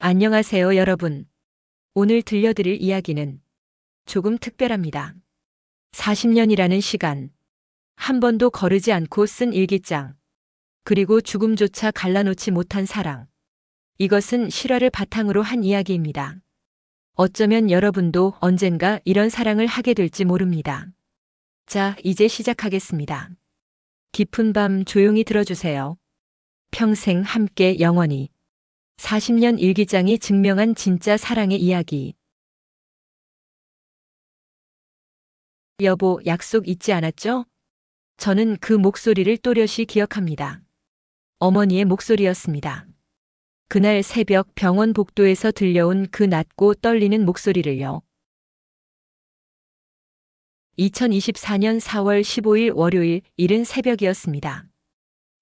안녕하세요, 여러분. 오늘 들려드릴 이야기는 조금 특별합니다. 40년이라는 시간, 한 번도 거르지 않고 쓴 일기장, 그리고 죽음조차 갈라놓지 못한 사랑. 이것은 실화를 바탕으로 한 이야기입니다. 어쩌면 여러분도 언젠가 이런 사랑을 하게 될지 모릅니다. 자, 이제 시작하겠습니다. 깊은 밤 조용히 들어주세요. 평생 함께 영원히. 40년 일기장이 증명한 진짜 사랑의 이야기. 여보, 약속 잊지 않았죠? 저는 그 목소리를 또렷이 기억합니다. 어머니의 목소리였습니다. 그날 새벽 병원 복도에서 들려온 그 낮고 떨리는 목소리를요. 2024년 4월 15일 월요일 이른 새벽이었습니다.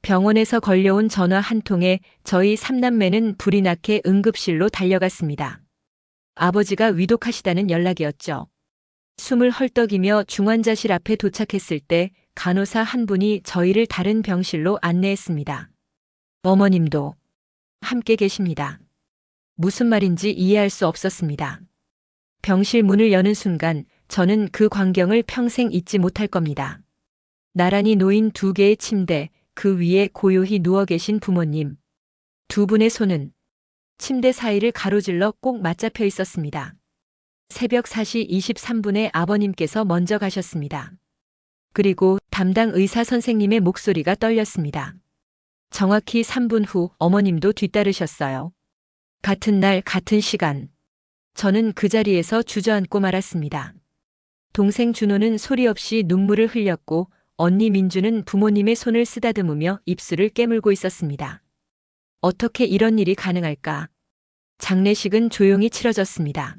병원에서 걸려온 전화 한 통에 저희 삼남매는 불이 나게 응급실로 달려갔습니다. 아버지가 위독하시다는 연락이었죠. 숨을 헐떡이며 중환자실 앞에 도착했을 때 간호사 한 분이 저희를 다른 병실로 안내했습니다. 어머님도 함께 계십니다. 무슨 말인지 이해할 수 없었습니다. 병실 문을 여는 순간 저는 그 광경을 평생 잊지 못할 겁니다. 나란히 놓인 두 개의 침대, 그 위에 고요히 누워 계신 부모님. 두 분의 손은 침대 사이를 가로질러 꼭 맞잡혀 있었습니다. 새벽 4시 23분에 아버님께서 먼저 가셨습니다. 그리고 담당 의사 선생님의 목소리가 떨렸습니다. 정확히 3분 후 어머님도 뒤따르셨어요. 같은 날 같은 시간. 저는 그 자리에서 주저앉고 말았습니다. 동생 준호는 소리 없이 눈물을 흘렸고 언니 민주는 부모님의 손을 쓰다듬으며 입술을 깨물고 있었습니다. 어떻게 이런 일이 가능할까? 장례식은 조용히 치러졌습니다.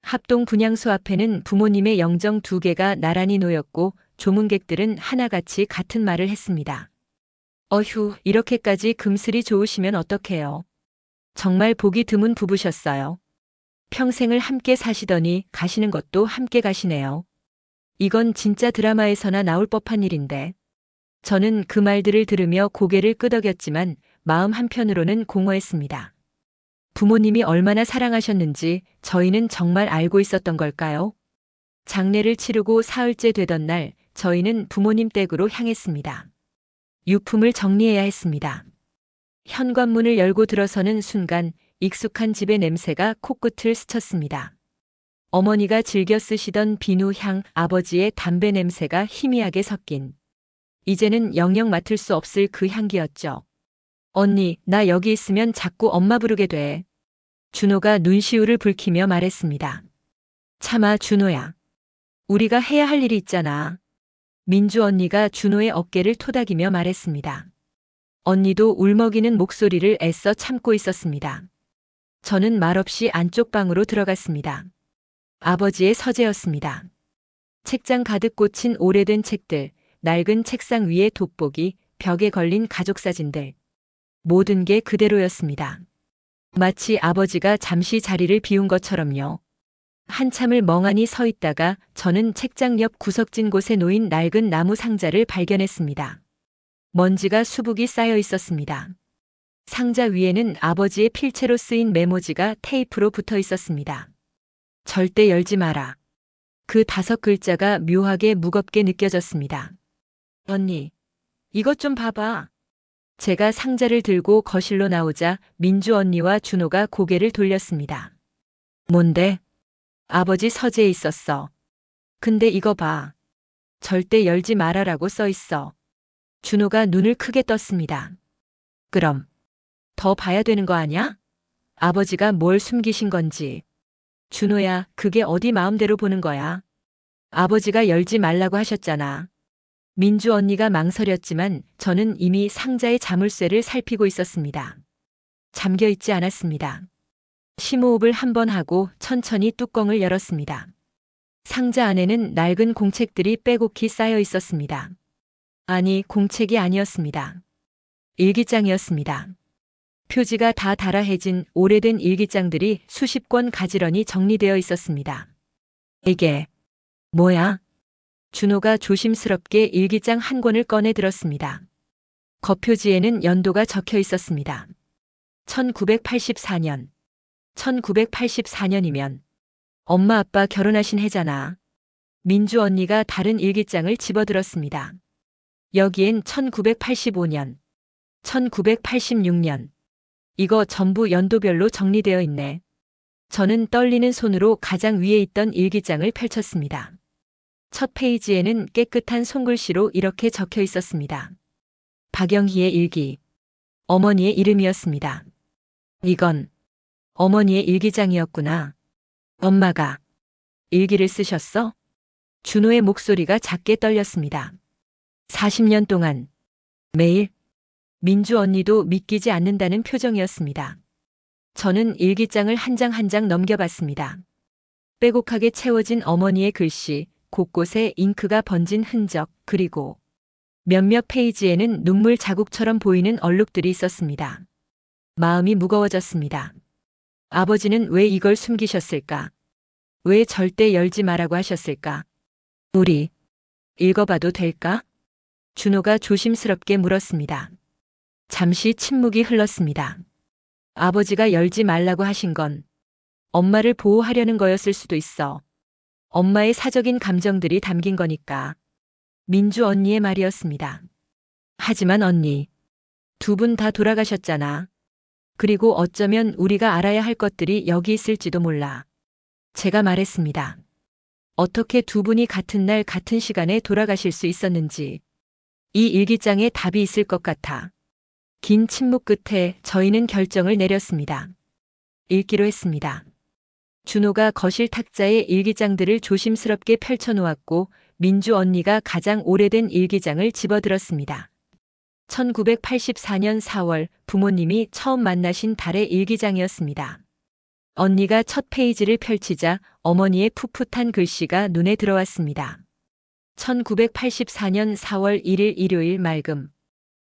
합동 분향소 앞에는 부모님의 영정 2개가 나란히 놓였고 조문객들은 하나같이 같은 말을 했습니다. 어휴, 이렇게까지 금슬이 좋으시면 어떡해요. 정말 보기 드문 부부셨어요. 평생을 함께 사시더니 가시는 것도 함께 가시네요. 이건 진짜 드라마에서나 나올 법한 일인데. 저는 그 말들을 들으며 고개를 끄덕였지만 마음 한편으로는 공허했습니다. 부모님이 얼마나 사랑하셨는지 저희는 정말 알고 있었던 걸까요? 장례를 치르고 사흘째 되던 날 저희는 부모님 댁으로 향했습니다. 유품을 정리해야 했습니다. 현관문을 열고 들어서는 순간 익숙한 집의 냄새가 코끝을 스쳤습니다. 어머니가 즐겨 쓰시던 비누향, 아버지의 담배 냄새가 희미하게 섞인. 이제는 영영 맡을 수 없을 그 향기였죠. 언니, 나 여기 있으면 자꾸 엄마 부르게 돼. 준호가 눈시울을 붉히며 말했습니다. 참아, 준호야. 우리가 해야 할 일이 있잖아. 민주 언니가 준호의 어깨를 토닥이며 말했습니다. 언니도 울먹이는 목소리를 애써 참고 있었습니다. 저는 말없이 안쪽 방으로 들어갔습니다. 아버지의 서재였습니다. 책장 가득 꽂힌 오래된 책들, 낡은 책상 위에 돋보기, 벽에 걸린 가족 사진들. 모든 게 그대로였습니다. 마치 아버지가 잠시 자리를 비운 것처럼요. 한참을 멍하니 서 있다가 저는 책장 옆 구석진 곳에 놓인 낡은 나무 상자를 발견했습니다. 먼지가 수북이 쌓여 있었습니다. 상자 위에는 아버지의 필체로 쓰인 메모지가 테이프로 붙어 있었습니다. 절대 열지 마라. 그 5글자가 묘하게 무겁게 느껴졌습니다. 언니, 이것 좀 봐봐. 제가 상자를 들고 거실로 나오자 민주 언니와 준호가 고개를 돌렸습니다. 뭔데? 아버지 서재에 있었어. 근데 이거 봐. 절대 열지 말아라고 써 있어. 준호가 눈을 크게 떴습니다. 그럼 더 봐야 되는 거 아냐? 아버지가 뭘 숨기신 건지. 준호야, 그게 어디 마음대로 보는 거야. 아버지가 열지 말라고 하셨잖아. 민주 언니가 망설였지만 저는 이미 상자의 자물쇠를 살피고 있었습니다. 잠겨 있지 않았습니다. 심호흡을 한 번 하고 천천히 뚜껑을 열었습니다. 상자 안에는 낡은 공책들이 빼곡히 쌓여 있었습니다. 아니, 공책이 아니었습니다. 일기장이었습니다. 표지가 다 달아해진 오래된 일기장들이 수십 권 가지런히 정리되어 있었습니다. 이게 뭐야? 준호가 조심스럽게 일기장 한 권을 꺼내 들었습니다. 겉표지에는 연도가 적혀 있었습니다. 1984년. 1984년이면 엄마 아빠 결혼하신 해잖아. 민주 언니가 다른 일기장을 집어들었습니다. 여기엔 1985년, 1986년. 이거 전부 연도별로 정리되어 있네. 저는 떨리는 손으로 가장 위에 있던 일기장을 펼쳤습니다. 첫 페이지에는 깨끗한 손글씨로 이렇게 적혀 있었습니다. 박영희의 일기. 어머니의 이름이었습니다. 이건 어머니의 일기장이었구나. 엄마가 일기를 쓰셨어? 준호의 목소리가 작게 떨렸습니다. 40년 동안 매일. 민주 언니도 믿기지 않는다는 표정이었습니다. 저는 일기장을 한 장 한 장 넘겨봤습니다. 빼곡하게 채워진 어머니의 글씨, 곳곳에 잉크가 번진 흔적, 그리고 몇몇 페이지에는 눈물 자국처럼 보이는 얼룩들이 있었습니다. 마음이 무거워졌습니다. 아버지는 왜 이걸 숨기셨을까? 왜 절대 열지 말라고 하셨을까? 우리 읽어봐도 될까? 준호가 조심스럽게 물었습니다. 잠시 침묵이 흘렀습니다. 아버지가 열지 말라고 하신 건 엄마를 보호하려는 거였을 수도 있어. 엄마의 사적인 감정들이 담긴 거니까. 민주 언니의 말이었습니다. 하지만 언니, 두 분 다 돌아가셨잖아. 그리고 어쩌면 우리가 알아야 할 것들이 여기 있을지도 몰라. 제가 말했습니다. 어떻게 두 분이 같은 날 같은 시간에 돌아가실 수 있었는지. 이 일기장에 답이 있을 것 같아. 긴 침묵 끝에 저희는 결정을 내렸습니다. 읽기로 했습니다. 준호가 거실 탁자에 일기장들을 조심스럽게 펼쳐놓았고 민주 언니가 가장 오래된 일기장을 집어들었습니다. 1984년 4월 부모님이 처음 만나신 달의 일기장이었습니다. 언니가 첫 페이지를 펼치자 어머니의 풋풋한 글씨가 눈에 들어왔습니다. 1984년 4월 1일 일요일 맑음.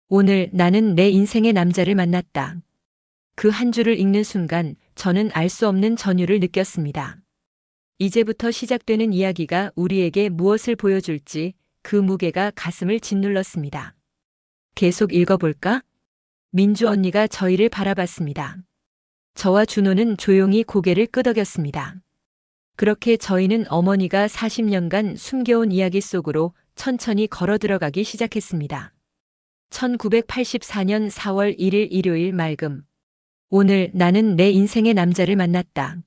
오늘 나는 내 인생의 남자를 만났다. 그 한 줄을 읽는 순간 저는 알 수 없는 전율을 느꼈습니다. 이제부터 시작되는 이야기가 우리에게 무엇을 보여줄지 그 무게가 가슴을 짓눌렀습니다. 계속 읽어볼까? 민주 언니가 저희를 바라봤습니다. 저와 준호는 조용히 고개를 끄덕였습니다. 그렇게 저희는 어머니가 40년간 숨겨온 이야기 속으로 천천히 걸어 들어가기 시작했습니다. 1984년 4월 1일 일요일 맑음. 오늘 나는 내 인생의 남자를 만났다.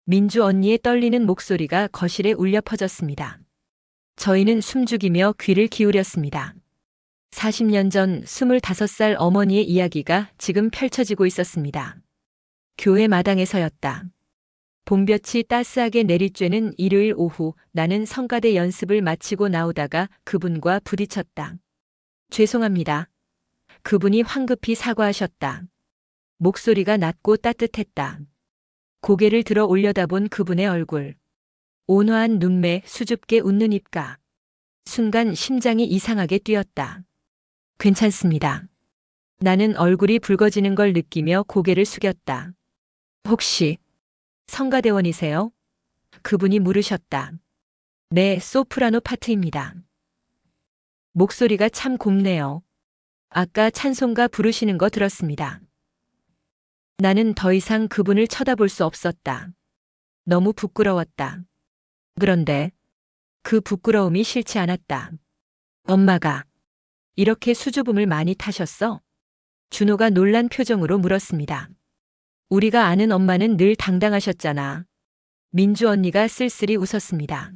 민주 언니의 떨리는 목소리가 거실에 울려 퍼졌습니다. 저희는 숨죽이며 귀를 기울였습니다. 40년 전 25살 어머니의 이야기가 지금 펼쳐지고 있었습니다. 교회 마당에서였다. 봄볕이 따스하게 내리쬐는 일요일 오후 나는 성가대 연습을 마치고 나오다가 그분과 부딪혔다. 죄송합니다. 그분이 황급히 사과하셨다. 목소리가 낮고 따뜻했다. 고개를 들어 올려다본 그분의 얼굴. 온화한 눈매, 수줍게 웃는 입가. 순간 심장이 이상하게 뛰었다. 괜찮습니다. 나는 얼굴이 붉어지는 걸 느끼며 고개를 숙였다. 혹시 성가대원이세요? 그분이 물으셨다. 네, 소프라노 파트입니다. 목소리가 참 곱네요. 아까 찬송가 부르시는 거 들었습니다. 나는 더 이상 그분을 쳐다볼 수 없었다. 너무 부끄러웠다. 그런데 그 부끄러움이 싫지 않았다. 엄마가 이렇게 수줍음을 많이 타셨어? 준호가 놀란 표정으로 물었습니다. 우리가 아는 엄마는 늘 당당하셨잖아. 민주 언니가 쓸쓸히 웃었습니다.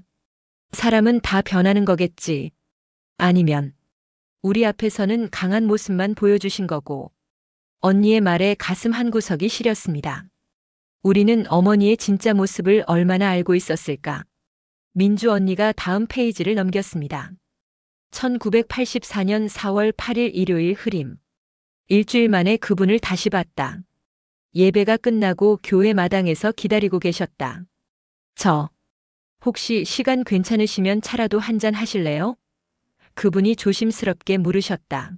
사람은 다 변하는 거겠지. 아니면 우리 앞에서는 강한 모습만 보여주신 거고. 언니의 말에 가슴 한구석이 시렸습니다. 우리는 어머니의 진짜 모습을 얼마나 알고 있었을까. 민주 언니가 다음 페이지를 넘겼습니다. 1984년 4월 8일 일요일 흐림. 일주일 만에 그분을 다시 봤다. 예배가 끝나고 교회 마당에서 기다리고 계셨다. 혹시 시간 괜찮으시면 차라도 한잔 하실래요? 그분이 조심스럽게 물으셨다.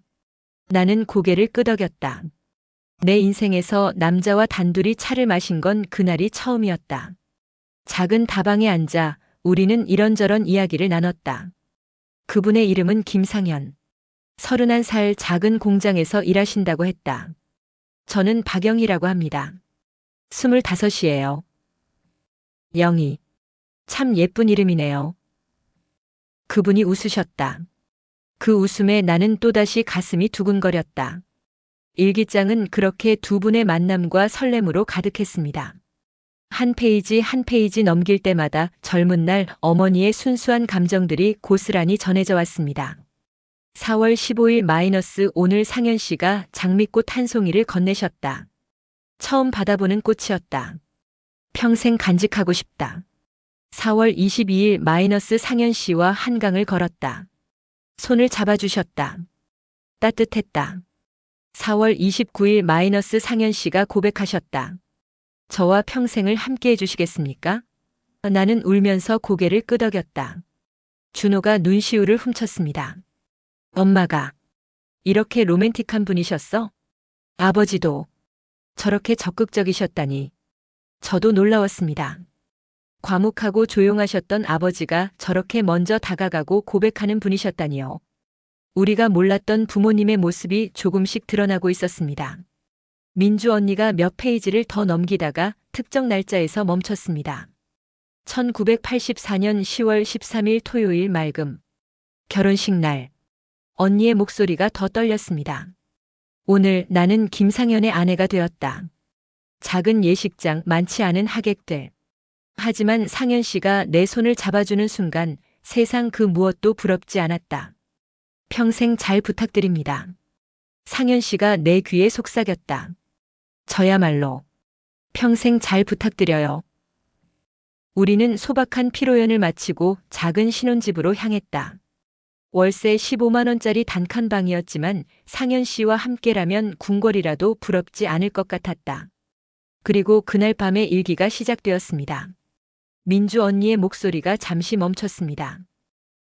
나는 고개를 끄덕였다. 내 인생에서 남자와 단둘이 차를 마신 건 그날이 처음이었다. 작은 다방에 앉아 우리는 이런저런 이야기를 나눴다. 그분의 이름은 김상현. 31살 작은 공장에서 일하신다고 했다. 저는 박영희라고 합니다. 25이에요. 영희. 참 예쁜 이름이네요. 그분이 웃으셨다. 그 웃음에 나는 또다시 가슴이 두근거렸다. 일기장은 그렇게 두 분의 만남과 설렘으로 가득했습니다. 한 페이지 한 페이지 넘길 때마다 젊은 날 어머니의 순수한 감정들이 고스란히 전해져 왔습니다. 4월 15일 오늘 상현 씨가 장미꽃 한 송이를 건네셨다. 처음 받아보는 꽃이었다. 평생 간직하고 싶다. 4월 22일 상현 씨와 한강을 걸었다. 손을 잡아주셨다. 따뜻했다. 4월 29일 상현 씨가 고백하셨다. 저와 평생을 함께 해주시겠습니까? 나는 울면서 고개를 끄덕였다. 준호가 눈시울을 훔쳤습니다. 엄마가 이렇게 로맨틱한 분이셨어? 아버지도 저렇게 적극적이셨다니. 저도 놀라웠습니다. 과묵하고 조용하셨던 아버지가 저렇게 먼저 다가가고 고백하는 분이셨다니요. 우리가 몰랐던 부모님의 모습이 조금씩 드러나고 있었습니다. 민주 언니가 몇 페이지를 더 넘기다가 특정 날짜에서 멈췄습니다. 1984년 10월 13일 토요일 맑음. 결혼식 날. 언니의 목소리가 더 떨렸습니다. 오늘 나는 김상현의 아내가 되었다. 작은 예식장, 많지 않은 하객들. 하지만 상현 씨가 내 손을 잡아주는 순간 세상 그 무엇도 부럽지 않았다. 평생 잘 부탁드립니다. 상현 씨가 내 귀에 속삭였다. 저야말로 평생 잘 부탁드려요. 우리는 소박한 피로연을 마치고 작은 신혼집으로 향했다. 월세 15만 원짜리 단칸방이었지만 상현 씨와 함께라면 궁궐이라도 부럽지 않을 것 같았다. 그리고 그날 밤에 일기가 시작되었습니다. 민주 언니의 목소리가 잠시 멈췄습니다.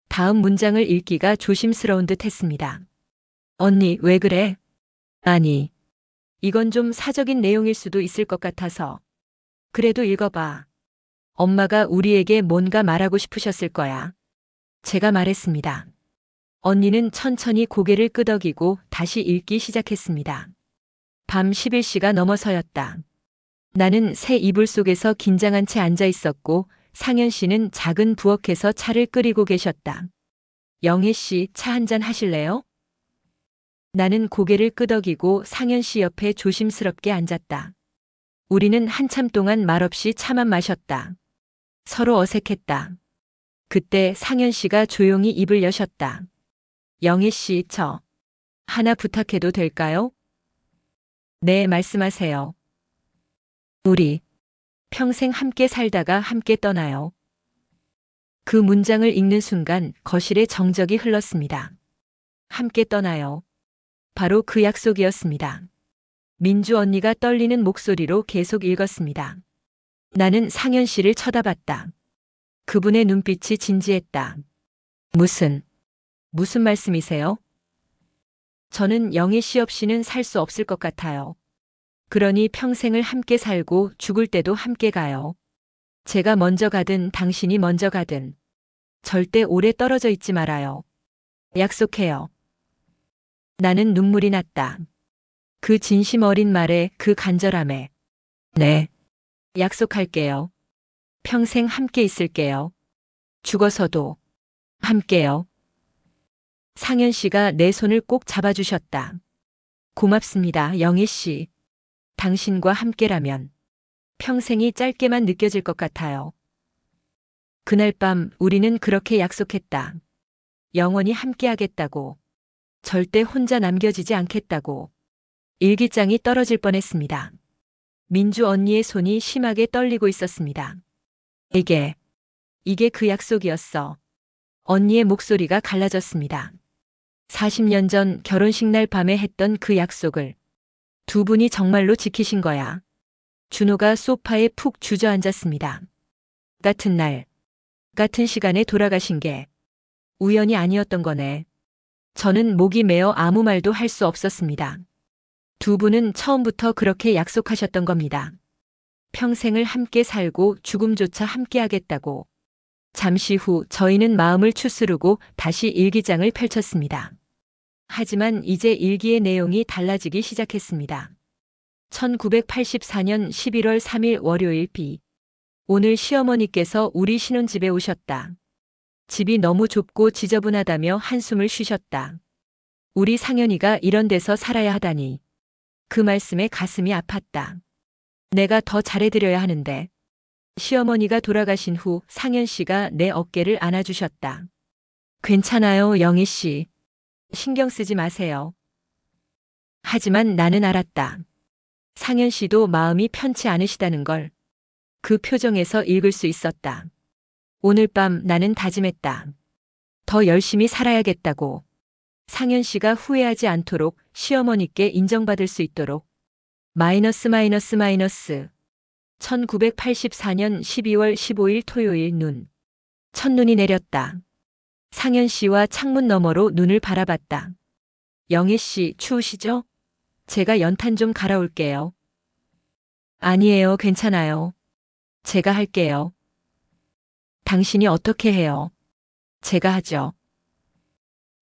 다음 문장을 읽기가 조심스러운 듯 했습니다. 언니, 왜 그래? 아니, 이건 좀 사적인 내용일 수도 있을 것 같아서. 그래도 읽어봐. 엄마가 우리에게 뭔가 말하고 싶으셨을 거야. 제가 말했습니다. 언니는 천천히 고개를 끄덕이고 다시 읽기 시작했습니다. 밤 11시가 넘어서였다. 나는 새 이불 속에서 긴장한 채 앉아 있었고 상현 씨는 작은 부엌에서 차를 끓이고 계셨다. 영애 씨, 차 한잔 하실래요? 나는 고개를 끄덕이고 상현 씨 옆에 조심스럽게 앉았다. 우리는 한참 동안 말없이 차만 마셨다. 서로 어색했다. 그때 상현 씨가 조용히 입을 여셨다. 영애 씨, 저 하나 부탁해도 될까요? 네, 말씀하세요. 우리 평생 함께 살다가 함께 떠나요. 그 문장을 읽는 순간 거실에 정적이 흘렀습니다. 함께 떠나요. 바로 그 약속이었습니다. 민주 언니가 떨리는 목소리로 계속 읽었습니다. 나는 상현 씨를 쳐다봤다. 그분의 눈빛이 진지했다. 무슨 말씀이세요? 저는 영애 씨 없이는 살 수 없을 것 같아요. 그러니 평생을 함께 살고 죽을 때도 함께 가요. 제가 먼저 가든 당신이 먼저 가든 절대 오래 떨어져 있지 말아요. 약속해요. 나는 눈물이 났다. 그 진심 어린 말에, 그 간절함에. 네. 약속할게요. 평생 함께 있을게요. 죽어서도 함께요. 상현 씨가 내 손을 꼭 잡아주셨다. 고맙습니다, 영희 씨. 당신과 함께라면 평생이 짧게만 느껴질 것 같아요. 그날 밤 우리는 그렇게 약속했다. 영원히 함께하겠다고. 절대 혼자 남겨지지 않겠다고. 일기장이 떨어질 뻔했습니다. 민주 언니의 손이 심하게 떨리고 있었습니다. 이게 그 약속이었어. 언니의 목소리가 갈라졌습니다. 40년 전 결혼식 날 밤에 했던 그 약속을 두 분이 정말로 지키신 거야. 준호가 소파에 푹 주저앉았습니다. 같은 날, 같은 시간에 돌아가신 게 우연이 아니었던 거네. 저는 목이 메어 아무 말도 할 수 없었습니다. 두 분은 처음부터 그렇게 약속하셨던 겁니다. 평생을 함께 살고 죽음조차 함께 하겠다고. 잠시 후 저희는 마음을 추스르고 다시 일기장을 펼쳤습니다. 하지만 이제 일기의 내용이 달라지기 시작했습니다. 1984년 11월 3일 월요일 비. 오늘 시어머니께서 우리 신혼집에 오셨다. 집이 너무 좁고 지저분하다며 한숨을 쉬셨다. 우리 상현이가 이런 데서 살아야 하다니. 그 말씀에 가슴이 아팠다. 내가 더 잘해드려야 하는데. 시어머니가 돌아가신 후 상현 씨가 내 어깨를 안아주셨다. 괜찮아요, 영희 씨. 신경 쓰지 마세요. 하지만 나는 알았다. 상현 씨도 마음이 편치 않으시다는 걸. 그 표정에서 읽을 수 있었다. 오늘 밤 나는 다짐했다. 더 열심히 살아야겠다고. 상현 씨가 후회하지 않도록, 시어머니께 인정받을 수 있도록. 마이너스 1984년 12월 15일 토요일 눈. 첫눈이 내렸다. 상현 씨와 창문 너머로 눈을 바라봤다. 영희 씨, 추우시죠? 제가 연탄 좀 갈아올게요. 아니에요, 괜찮아요. 제가 할게요. 당신이 어떻게 해요? 제가 하죠.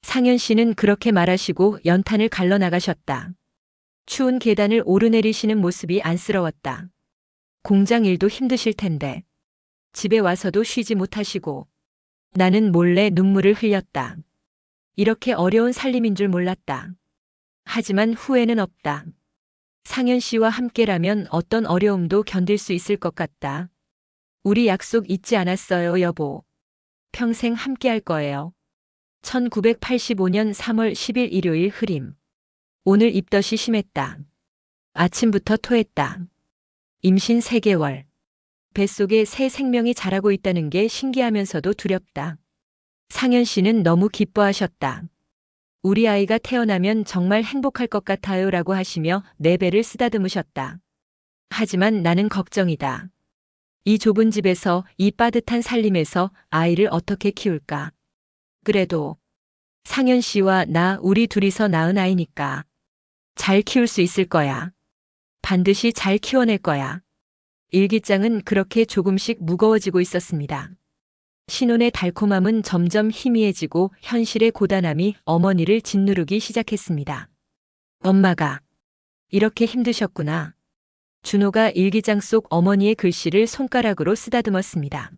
상현 씨는 그렇게 말하시고 연탄을 갈러 나가셨다. 추운 계단을 오르내리시는 모습이 안쓰러웠다. 공장 일도 힘드실 텐데. 집에 와서도 쉬지 못하시고. 나는 몰래 눈물을 흘렸다. 이렇게 어려운 살림인 줄 몰랐다. 하지만 후회는 없다. 상현 씨와 함께라면 어떤 어려움도 견딜 수 있을 것 같다. 우리 약속 잊지 않았어요, 여보. 평생 함께할 거예요. 1985년 3월 10일 일요일 흐림. 오늘 입덧이 심했다. 아침부터 토했다. 임신 3개월. 뱃속에 새 생명이 자라고 있다는 게 신기하면서도 두렵다. 상현 씨는 너무 기뻐하셨다. 우리 아이가 태어나면 정말 행복할 것 같아요 라고 하시며 내 배를 쓰다듬으셨다. 하지만 나는 걱정이다. 이 좁은 집에서, 이 빠듯한 살림에서 아이를 어떻게 키울까? 그래도 상현 씨와 나, 우리 둘이서 낳은 아이니까 잘 키울 수 있을 거야. 반드시 잘 키워낼 거야. 일기장은 그렇게 조금씩 무거워지고 있었습니다. 신혼의 달콤함은 점점 희미해지고 현실의 고단함이 어머니를 짓누르기 시작했습니다. 엄마가 이렇게 힘드셨구나. 준호가 일기장 속 어머니의 글씨를 손가락으로 쓰다듬었습니다.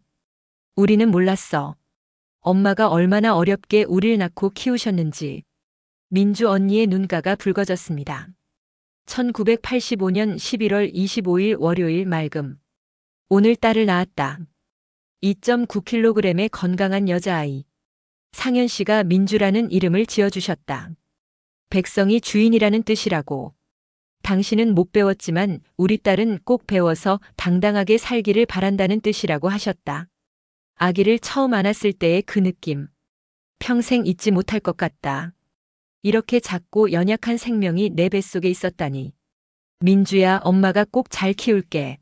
우리는 몰랐어. 엄마가 얼마나 어렵게 우리를 낳고 키우셨는지. 민주 언니의 눈가가 붉어졌습니다. 1985년 11월 25일 월요일 맑음. 오늘 딸을 낳았다. 2.9kg의 건강한 여자아이. 상현 씨가 민주라는 이름을 지어주셨다. 백성이 주인이라는 뜻이라고. 당신은 못 배웠지만 우리 딸은 꼭 배워서 당당하게 살기를 바란다는 뜻이라고 하셨다. 아기를 처음 안았을 때의 그 느낌. 평생 잊지 못할 것 같다. 이렇게 작고 연약한 생명이 내 뱃속에 있었다니. 민주야, 엄마가 꼭 잘 키울게.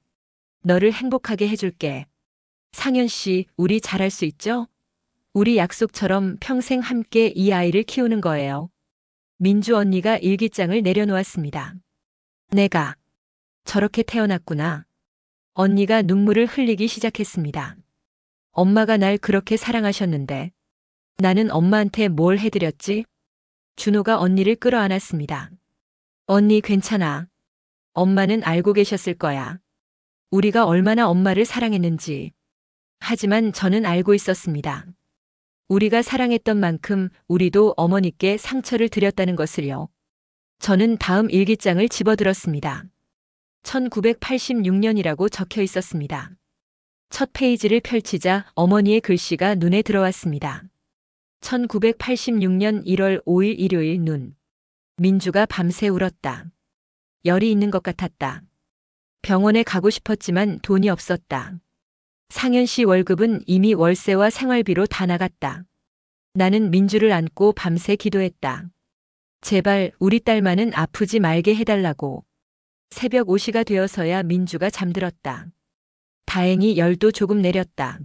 너를 행복하게 해줄게. 상현 씨, 우리 잘할 수 있죠? 우리 약속처럼 평생 함께 이 아이를 키우는 거예요. 민주 언니가 일기장을 내려놓았습니다. 내가 저렇게 태어났구나. 언니가 눈물을 흘리기 시작했습니다. 엄마가 날 그렇게 사랑하셨는데 나는 엄마한테 뭘 해드렸지? 준호가 언니를 끌어안았습니다. 언니 괜찮아. 엄마는 알고 계셨을 거야. 우리가 얼마나 엄마를 사랑했는지. 하지만 저는 알고 있었습니다. 우리가 사랑했던 만큼 우리도 어머니께 상처를 드렸다는 것을요. 저는 다음 일기장을 집어들었습니다. 1986년이라고 적혀 있었습니다. 첫 페이지를 펼치자 어머니의 글씨가 눈에 들어왔습니다. 1986년 1월 5일 일요일 눈. 민주가 밤새 울었다. 열이 있는 것 같았다. 병원에 가고 싶었지만 돈이 없었다. 상현 씨 월급은 이미 월세와 생활비로 다 나갔다. 나는 민주를 안고 밤새 기도했다. 제발 우리 딸만은 아프지 말게 해달라고. 새벽 5시가 되어서야 민주가 잠들었다. 다행히 열도 조금 내렸다.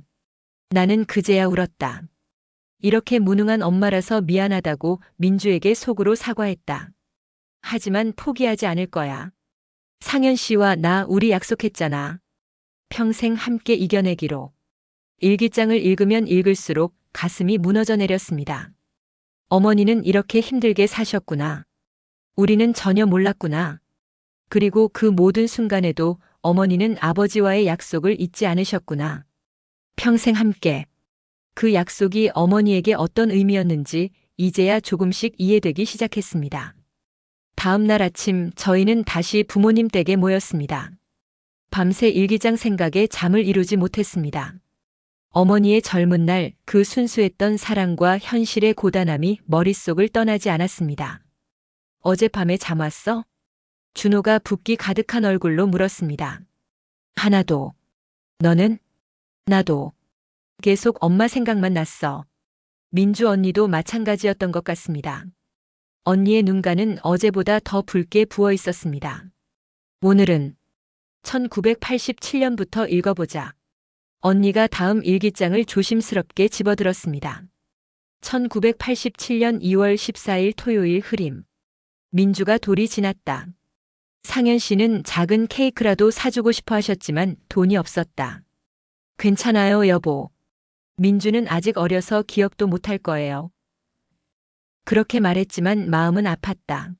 나는 그제야 울었다. 이렇게 무능한 엄마라서 미안하다고 민주에게 속으로 사과했다. 하지만 포기하지 않을 거야. 상현 씨와 나 우리 약속했잖아. 평생 함께 이겨내기로. 일기장을 읽으면 읽을수록 가슴이 무너져 내렸습니다. 어머니는 이렇게 힘들게 사셨구나. 우리는 전혀 몰랐구나. 그리고 그 모든 순간에도 어머니는 아버지와의 약속을 잊지 않으셨구나. 평생 함께. 그 약속이 어머니에게 어떤 의미였는지 이제야 조금씩 이해되기 시작했습니다. 다음 날 아침 저희는 다시 부모님 댁에 모였습니다. 밤새 일기장 생각에 잠을 이루지 못했습니다. 어머니의 젊은 날 그 순수했던 사랑과 현실의 고단함이 머릿속을 떠나지 않았습니다. 어젯밤에 잠 왔어? 준호가 붓기 가득한 얼굴로 물었습니다. 하나도. 너는? 나도. 계속 엄마 생각만 났어. 민주 언니도 마찬가지였던 것 같습니다. 언니의 눈가는 어제보다 더 붉게 부어 있었습니다. 오늘은 1987년부터 읽어보자. 언니가 다음 일기장을 조심스럽게 집어들었습니다. 1987년 2월 14일 토요일 흐림. 민주가 돌이 지났다. 상현 씨는 작은 케이크라도 사주고 싶어 하셨지만 돈이 없었다. 괜찮아요, 여보. 민주는 아직 어려서 기억도 못할 거예요. 그렇게 말했지만 마음은 아팠다.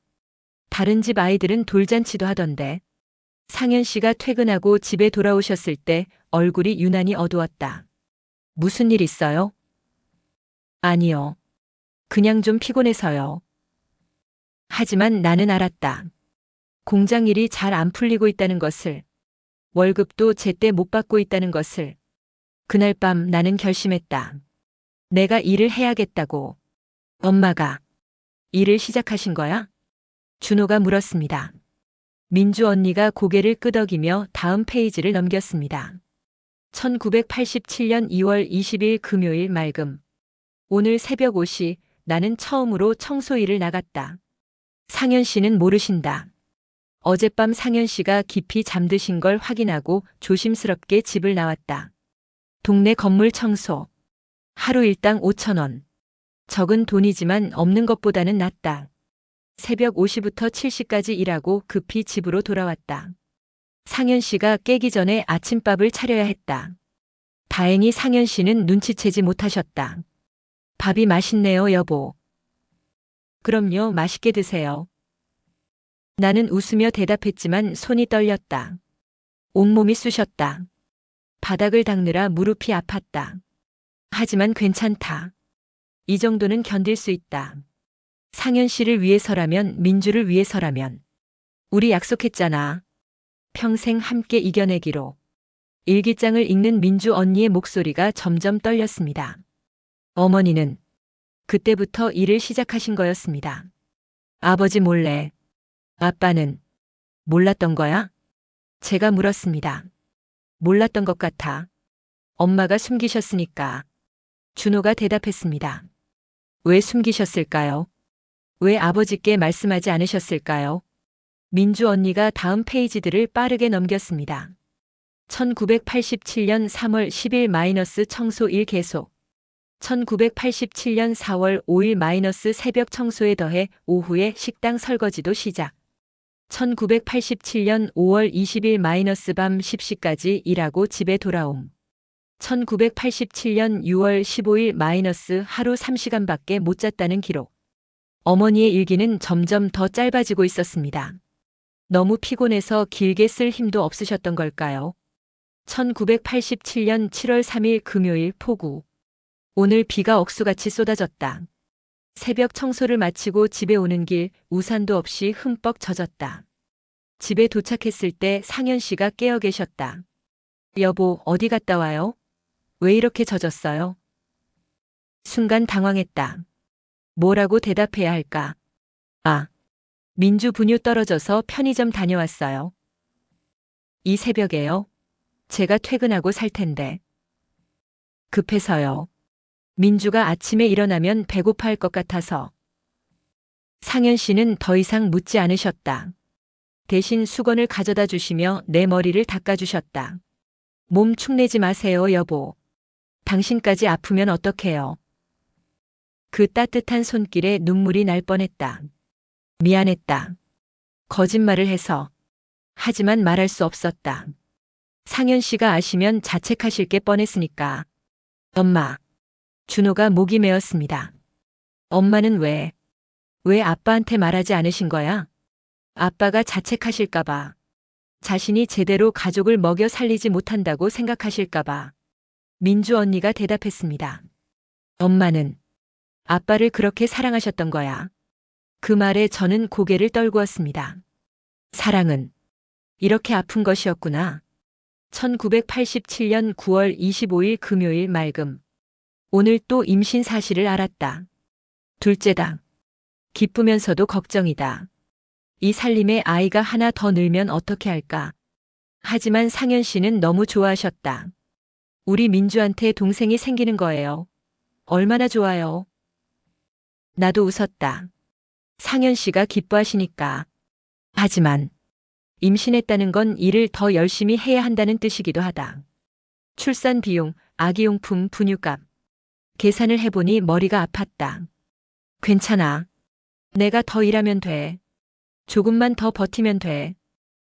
다른 집 아이들은 돌잔치도 하던데. 상현 씨가 퇴근하고 집에 돌아오셨을 때 얼굴이 유난히 어두웠다. 무슨 일 있어요? 아니요. 그냥 좀 피곤해서요. 하지만 나는 알았다. 공장 일이 잘 안 풀리고 있다는 것을, 월급도 제때 못 받고 있다는 것을. 그날 밤 나는 결심했다. 내가 일을 해야겠다고. 엄마가 일을 시작하신 거야? 준호가 물었습니다. 민주 언니가 고개를 끄덕이며 다음 페이지를 넘겼습니다. 1987년 2월 20일 금요일 맑음. 오늘 새벽 5시 나는 처음으로 청소일을 나갔다. 상현 씨는 모르신다. 어젯밤 상현 씨가 깊이 잠드신 걸 확인하고 조심스럽게 집을 나왔다. 동네 건물 청소. 하루 일당 5,000원. 적은 돈이지만 없는 것보다는 낫다. 새벽 5시부터 7시까지 일하고 급히 집으로 돌아왔다. 상현 씨가 깨기 전에 아침밥을 차려야 했다. 다행히 상현 씨는 눈치채지 못하셨다. 밥이 맛있네요, 여보. 그럼요, 맛있게 드세요. 나는 웃으며 대답했지만 손이 떨렸다. 온몸이 쑤셨다. 바닥을 닦느라 무릎이 아팠다. 하지만 괜찮다. 이 정도는 견딜 수 있다. 상현 씨를 위해서라면, 민주를 위해서라면. 우리 약속했잖아. 평생 함께 이겨내기로. 일기장을 읽는 민주 언니의 목소리가 점점 떨렸습니다. 어머니는 그때부터 일을 시작하신 거였습니다. 아버지 몰래. 아빠는 몰랐던 거야? 제가 물었습니다. 몰랐던 것 같아. 엄마가 숨기셨으니까. 준호가 대답했습니다. 왜 숨기셨을까요? 왜 아버지께 말씀하지 않으셨을까요? 민주 언니가 다음 페이지들을 빠르게 넘겼습니다. 1987년 3월 10일 마이너스 청소일 계속. 1987년 4월 5일 마이너스 새벽 청소에 더해 오후에 식당 설거지도 시작. 1987년 5월 20일 마이너스 밤 10시까지 일하고 집에 돌아옴. 1987년 6월 15일 마이너스 하루 3시간밖에 못 잤다는 기록. 어머니의 일기는 점점 더 짧아지고 있었습니다. 너무 피곤해서 길게 쓸 힘도 없으셨던 걸까요? 1987년 7월 3일 금요일 폭우. 오늘 비가 억수같이 쏟아졌다. 새벽 청소를 마치고 집에 오는 길 우산도 없이 흠뻑 젖었다. 집에 도착했을 때 상현 씨가 깨어 계셨다. 여보, 어디 갔다 와요? 왜 이렇게 젖었어요? 순간 당황했다. 뭐라고 대답해야 할까? 아, 민주 분유 떨어져서 편의점 다녀왔어요. 이 새벽에요? 제가 퇴근하고 살 텐데. 급해서요. 민주가 아침에 일어나면 배고파할 것 같아서. 상현 씨는 더 이상 묻지 않으셨다. 대신 수건을 가져다 주시며 내 머리를 닦아주셨다. 몸 축내지 마세요, 여보. 당신까지 아프면 어떡해요. 그 따뜻한 손길에 눈물이 날 뻔했다. 미안했다. 거짓말을 해서. 하지만 말할 수 없었다. 상현 씨가 아시면 자책하실 게 뻔했으니까. 엄마. 준호가 목이 메었습니다. 엄마는 왜 아빠한테 말하지 않으신 거야? 아빠가 자책하실까봐. 자신이 제대로 가족을 먹여 살리지 못한다고 생각하실까봐. 민주 언니가 대답했습니다. 엄마는 아빠를 그렇게 사랑하셨던 거야. 그 말에 저는 고개를 떨구었습니다. 사랑은 이렇게 아픈 것이었구나. 1987년 9월 25일 금요일 맑음. 오늘 또 임신 사실을 알았다. 둘째다. 기쁘면서도 걱정이다. 이 살림에 아이가 하나 더 늘면 어떻게 할까? 하지만 상현 씨는 너무 좋아하셨다. 우리 민주한테 동생이 생기는 거예요. 얼마나 좋아요. 나도 웃었다. 상현 씨가 기뻐하시니까. 하지만 임신했다는 건 일을 더 열심히 해야 한다는 뜻이기도 하다. 출산 비용, 아기용품, 분유값. 계산을 해보니 머리가 아팠다. 괜찮아. 내가 더 일하면 돼. 조금만 더 버티면 돼.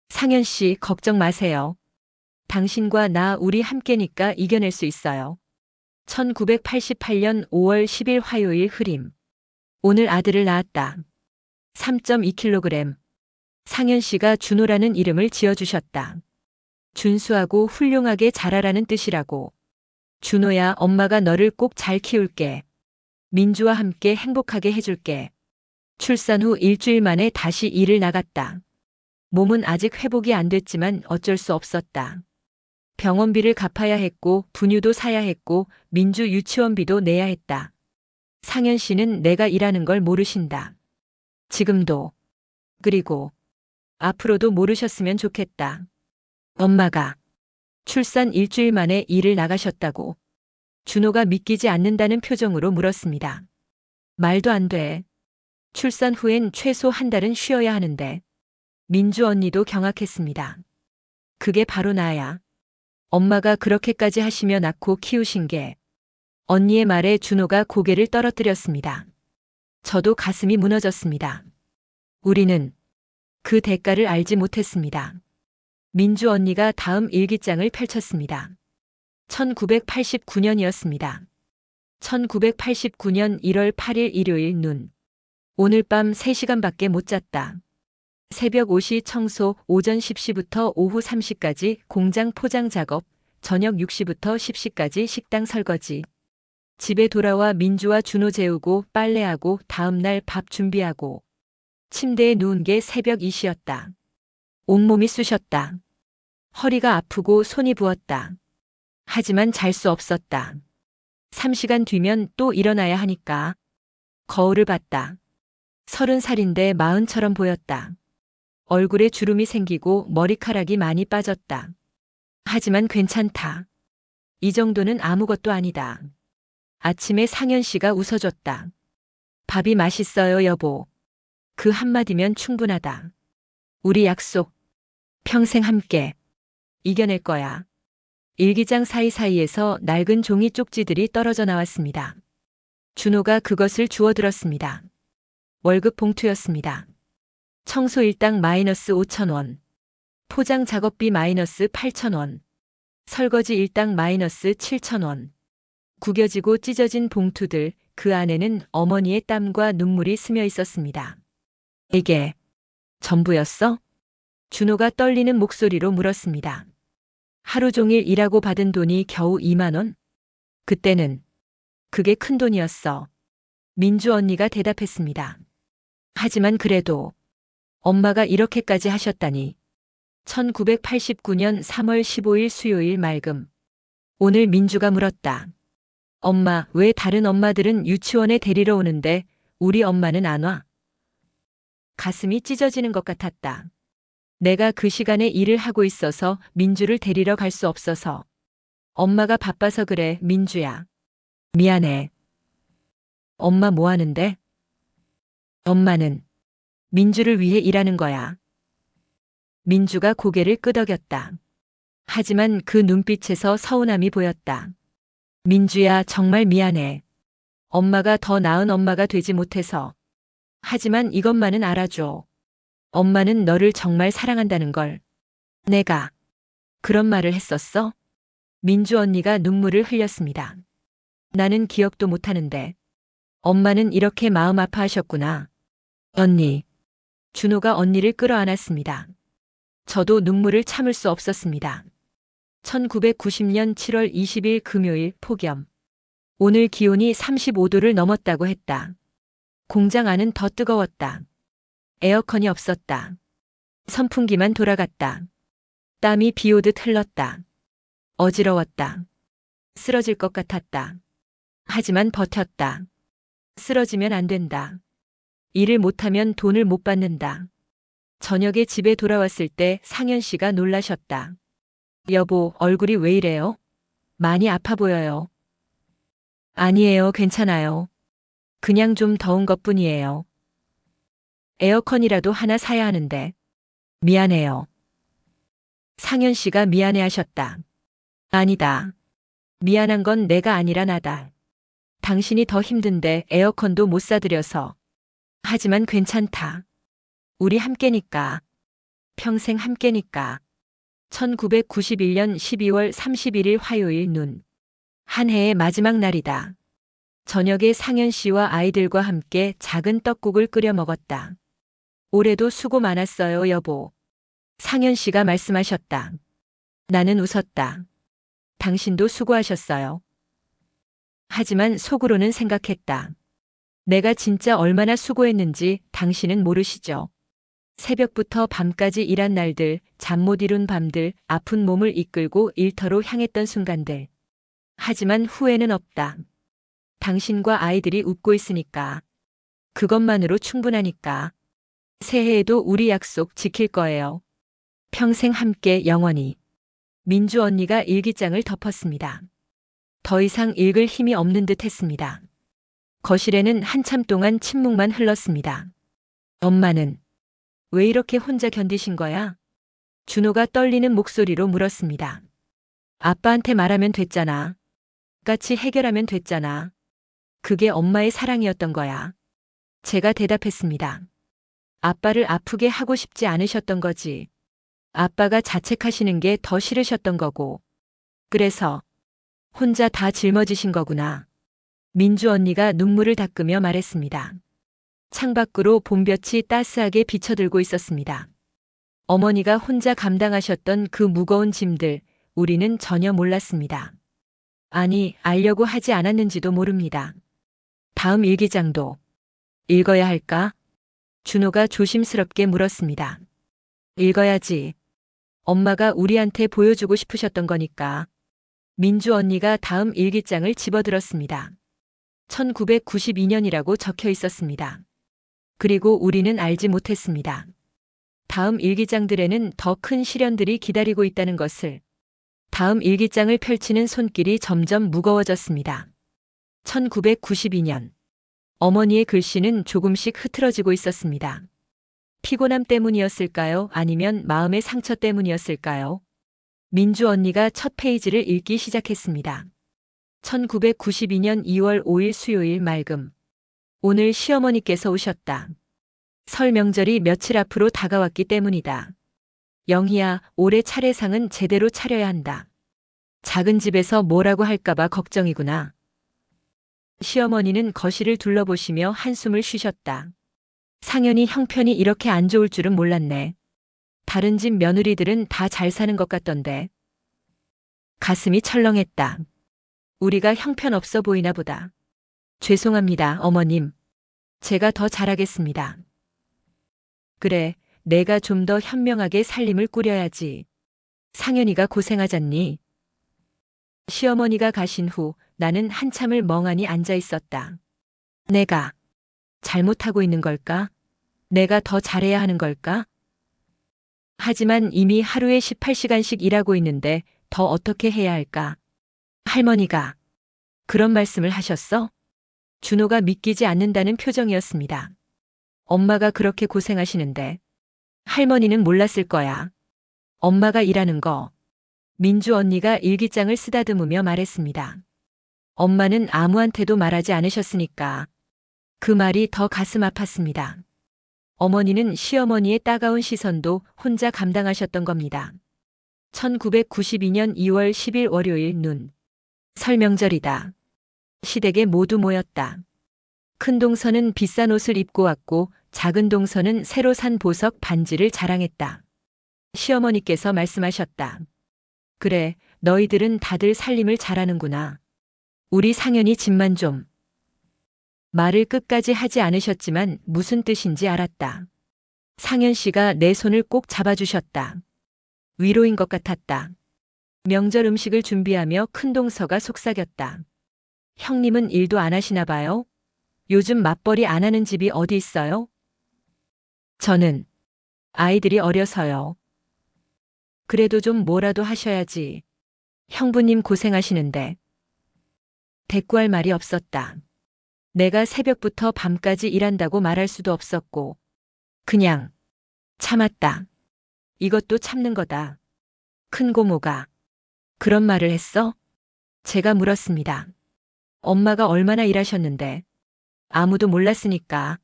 상현 씨, 걱정 마세요. 당신과 나 우리 함께니까 이겨낼 수 있어요. 1988년 5월 10일 화요일 흐림. 오늘 아들을 낳았다. 3.2kg. 상현 씨가 준호라는 이름을 지어주셨다. 준수하고 훌륭하게 자라라는 뜻이라고. 준호야, 엄마가 너를 꼭 잘 키울게. 민주와 함께 행복하게 해줄게. 출산 후 일주일 만에 다시 일을 나갔다. 몸은 아직 회복이 안 됐지만 어쩔 수 없었다. 병원비를 갚아야 했고 분유도 사야 했고 민주 유치원비도 내야 했다. 상현 씨는 내가 일하는 걸 모르신다. 지금도. 그리고 앞으로도 모르셨으면 좋겠다. 엄마가 출산 일주일 만에 일을 나가셨다고. 준호가 믿기지 않는다는 표정으로 물었습니다. 말도 안 돼. 출산 후엔 최소 한 달은 쉬어야 하는데. 민주 언니도 경악했습니다. 그게 바로 나야. 엄마가 그렇게까지 하시며 낳고 키우신 게. 언니의 말에 준호가 고개를 떨어뜨렸습니다. 저도 가슴이 무너졌습니다. 우리는 그 대가를 알지 못했습니다. 민주 언니가 다음 일기장을 펼쳤습니다. 1989년이었습니다. 1989년 1월 8일 일요일 눈. 오늘 밤 3시간밖에 못 잤다. 새벽 5시 청소, 오전 10시부터 오후 3시까지 공장 포장 작업, 저녁 6시부터 10시까지 식당 설거지. 집에 돌아와 민주와 준호 재우고 빨래하고 다음날 밥 준비하고 침대에 누운 게 새벽 2시였다. 온몸이 쑤셨다. 허리가 아프고 손이 부었다. 하지만 잘 수 없었다. 3시간 뒤면 또 일어나야 하니까. 거울을 봤다. 30살인데 40처럼 보였다. 얼굴에 주름이 생기고 머리카락이 많이 빠졌다. 하지만 괜찮다. 이 정도는 아무것도 아니다. 아침에 상현 씨가 웃어줬다. 밥이 맛있어요, 여보. 그 한마디면 충분하다. 우리 약속. 평생 함께. 이겨낼 거야. 일기장 사이사이에서 낡은 종이 쪽지들이 떨어져 나왔습니다. 준호가 그것을 주워들었습니다. 월급 봉투였습니다. 청소 일당 마이너스 5,000원. 포장 작업비 마이너스 8,000원. 설거지 일당 마이너스 7,000원. 구겨지고 찢어진 봉투들, 그 안에는 어머니의 땀과 눈물이 스며 있었습니다. 이게 전부였어? 준호가 떨리는 목소리로 물었습니다. 하루 종일 일하고 받은 돈이 겨우 2만 원? 그때는 그게 큰 돈이었어. 민주 언니가 대답했습니다. 하지만 그래도 엄마가 이렇게까지 하셨다니. 1989년 3월 15일 수요일 맑음. 오늘 민주가 물었다. 엄마, 왜 다른 엄마들은 유치원에 데리러 오는데 우리 엄마는 안 와? 가슴이 찢어지는 것 같았다. 내가 그 시간에 일을 하고 있어서 민주를 데리러 갈 수 없어서. 엄마가 바빠서 그래, 민주야. 미안해. 엄마 뭐 하는데? 엄마는 민주를 위해 일하는 거야. 민주가 고개를 끄덕였다. 하지만 그 눈빛에서 서운함이 보였다. 민주야, 정말 미안해. 엄마가 더 나은 엄마가 되지 못해서. 하지만 이것만은 알아줘. 엄마는 너를 정말 사랑한다는 걸. 내가 그런 말을 했었어? 민주 언니가 눈물을 흘렸습니다. 나는 기억도 못하는데. 엄마는 이렇게 마음 아파하셨구나. 언니. 준호가 언니를 끌어안았습니다. 저도 눈물을 참을 수 없었습니다. 1990년 7월 20일 금요일 폭염. 오늘 기온이 35도를 넘었다고 했다. 공장 안은 더 뜨거웠다. 에어컨이 없었다. 선풍기만 돌아갔다. 땀이 비 오듯 흘렀다. 어지러웠다. 쓰러질 것 같았다. 하지만 버텼다. 쓰러지면 안 된다. 일을 못하면 돈을 못 받는다. 저녁에 집에 돌아왔을 때 상현 씨가 놀라셨다. 여보, 얼굴이 왜 이래요? 많이 아파 보여요. 아니에요, 괜찮아요. 그냥 좀 더운 것뿐이에요. 에어컨이라도 하나 사야 하는데. 미안해요. 상현 씨가 미안해 하셨다. 아니다. 미안한 건 내가 아니라 나다. 당신이 더 힘든데 에어컨도 못 사드려서. 하지만 괜찮다. 우리 함께니까. 평생 함께니까. 1991년 12월 31일 화요일 눈. 한 해의 마지막 날이다. 저녁에 상현 씨와 아이들과 함께 작은 떡국을 끓여 먹었다. 올해도 수고 많았어요, 여보. 상현 씨가 말씀하셨다. 나는 웃었다. 당신도 수고하셨어요. 하지만 속으로는 생각했다. 내가 진짜 얼마나 수고했는지 당신은 모르시죠. 새벽부터 밤까지 일한 날들, 잠 못 이룬 밤들, 아픈 몸을 이끌고 일터로 향했던 순간들. 하지만 후회는 없다. 당신과 아이들이 웃고 있으니까. 그것만으로 충분하니까. 새해에도 우리 약속 지킬 거예요. 평생 함께 영원히. 민주 언니가 일기장을 덮었습니다. 더 이상 읽을 힘이 없는 듯 했습니다. 거실에는 한참 동안 침묵만 흘렀습니다. 엄마는 왜 이렇게 혼자 견디신 거야? 준호가 떨리는 목소리로 물었습니다. 아빠한테 말하면 됐잖아. 같이 해결하면 됐잖아. 그게 엄마의 사랑이었던 거야. 제가 대답했습니다. 아빠를 아프게 하고 싶지 않으셨던 거지. 아빠가 자책하시는 게 더 싫으셨던 거고. 그래서 혼자 다 짊어지신 거구나. 민주 언니가 눈물을 닦으며 말했습니다. 창밖으로 봄볕이 따스하게 비쳐들고 있었습니다. 어머니가 혼자 감당하셨던 그 무거운 짐들, 우리는 전혀 몰랐습니다. 아니, 알려고 하지 않았는지도 모릅니다. 다음 일기장도 읽어야 할까? 준호가 조심스럽게 물었습니다. 읽어야지. 엄마가 우리한테 보여주고 싶으셨던 거니까. 민주 언니가 다음 일기장을 집어들었습니다. 1992년이라고 적혀 있었습니다. 그리고 우리는 알지 못했습니다. 다음 일기장들에는 더 큰 시련들이 기다리고 있다는 것을. 다음 일기장을 펼치는 손길이 점점 무거워졌습니다. 1992년. 어머니의 글씨는 조금씩 흐트러지고 있었습니다. 피곤함 때문이었을까요? 아니면 마음의 상처 때문이었을까요? 민주 언니가 첫 페이지를 읽기 시작했습니다. 1992년 2월 5일 수요일 맑음. 오늘 시어머니께서 오셨다. 설 명절이 며칠 앞으로 다가왔기 때문이다. 영희야, 올해 차례상은 제대로 차려야 한다. 작은 집에서 뭐라고 할까봐 걱정이구나. 시어머니는 거실을 둘러보시며 한숨을 쉬셨다. 상현이 형편이 이렇게 안 좋을 줄은 몰랐네. 다른 집 며느리들은 다 잘 사는 것 같던데. 가슴이 철렁했다. 우리가 형편없어 보이나 보다. 죄송합니다, 어머님. 제가 더 잘하겠습니다. 그래, 내가 좀 더 현명하게 살림을 꾸려야지. 상현이가 고생하잖니. 시어머니가 가신 후 나는 한참을 멍하니 앉아 있었다. 내가 잘못하고 있는 걸까? 내가 더 잘해야 하는 걸까? 하지만 이미 하루에 18시간씩 일하고 있는데 더 어떻게 해야 할까? 할머니가 그런 말씀을 하셨어? 준호가 믿기지 않는다는 표정이었습니다. 엄마가 그렇게 고생하시는데 할머니는 몰랐을 거야. 엄마가 일하는 거. 민주 언니가 일기장을 쓰다듬으며 말했습니다. 엄마는 아무한테도 말하지 않으셨으니까. 그 말이 더 가슴 아팠습니다. 어머니는 시어머니의 따가운 시선도 혼자 감당하셨던 겁니다. 1992년 2월 10일 월요일 눈. 설 명절이다. 시댁에 모두 모였다. 큰동서는 비싼 옷을 입고 왔고 작은 동서는 새로 산 보석 반지를 자랑했다. 시어머니께서 말씀하셨다. 그래, 너희들은 다들 살림을 잘하는구나. 우리 상현이 집만 좀. 말을 끝까지 하지 않으셨지만 무슨 뜻인지 알았다. 상현 씨가 내 손을 꼭 잡아주셨다. 위로인 것 같았다. 명절 음식을 준비하며 큰동서가 속삭였다. 형님은 일도 안 하시나 봐요? 요즘 맞벌이 안 하는 집이 어디 있어요? 저는 아이들이 어려서요. 그래도 좀 뭐라도 하셔야지. 형부님 고생하시는데. 대꾸할 말이 없었다. 내가 새벽부터 밤까지 일한다고 말할 수도 없었고, 그냥 참았다. 이것도 참는 거다. 큰 고모가 그런 말을 했어? 제가 물었습니다. 엄마가 얼마나 일하셨는데. 아무도 몰랐으니까.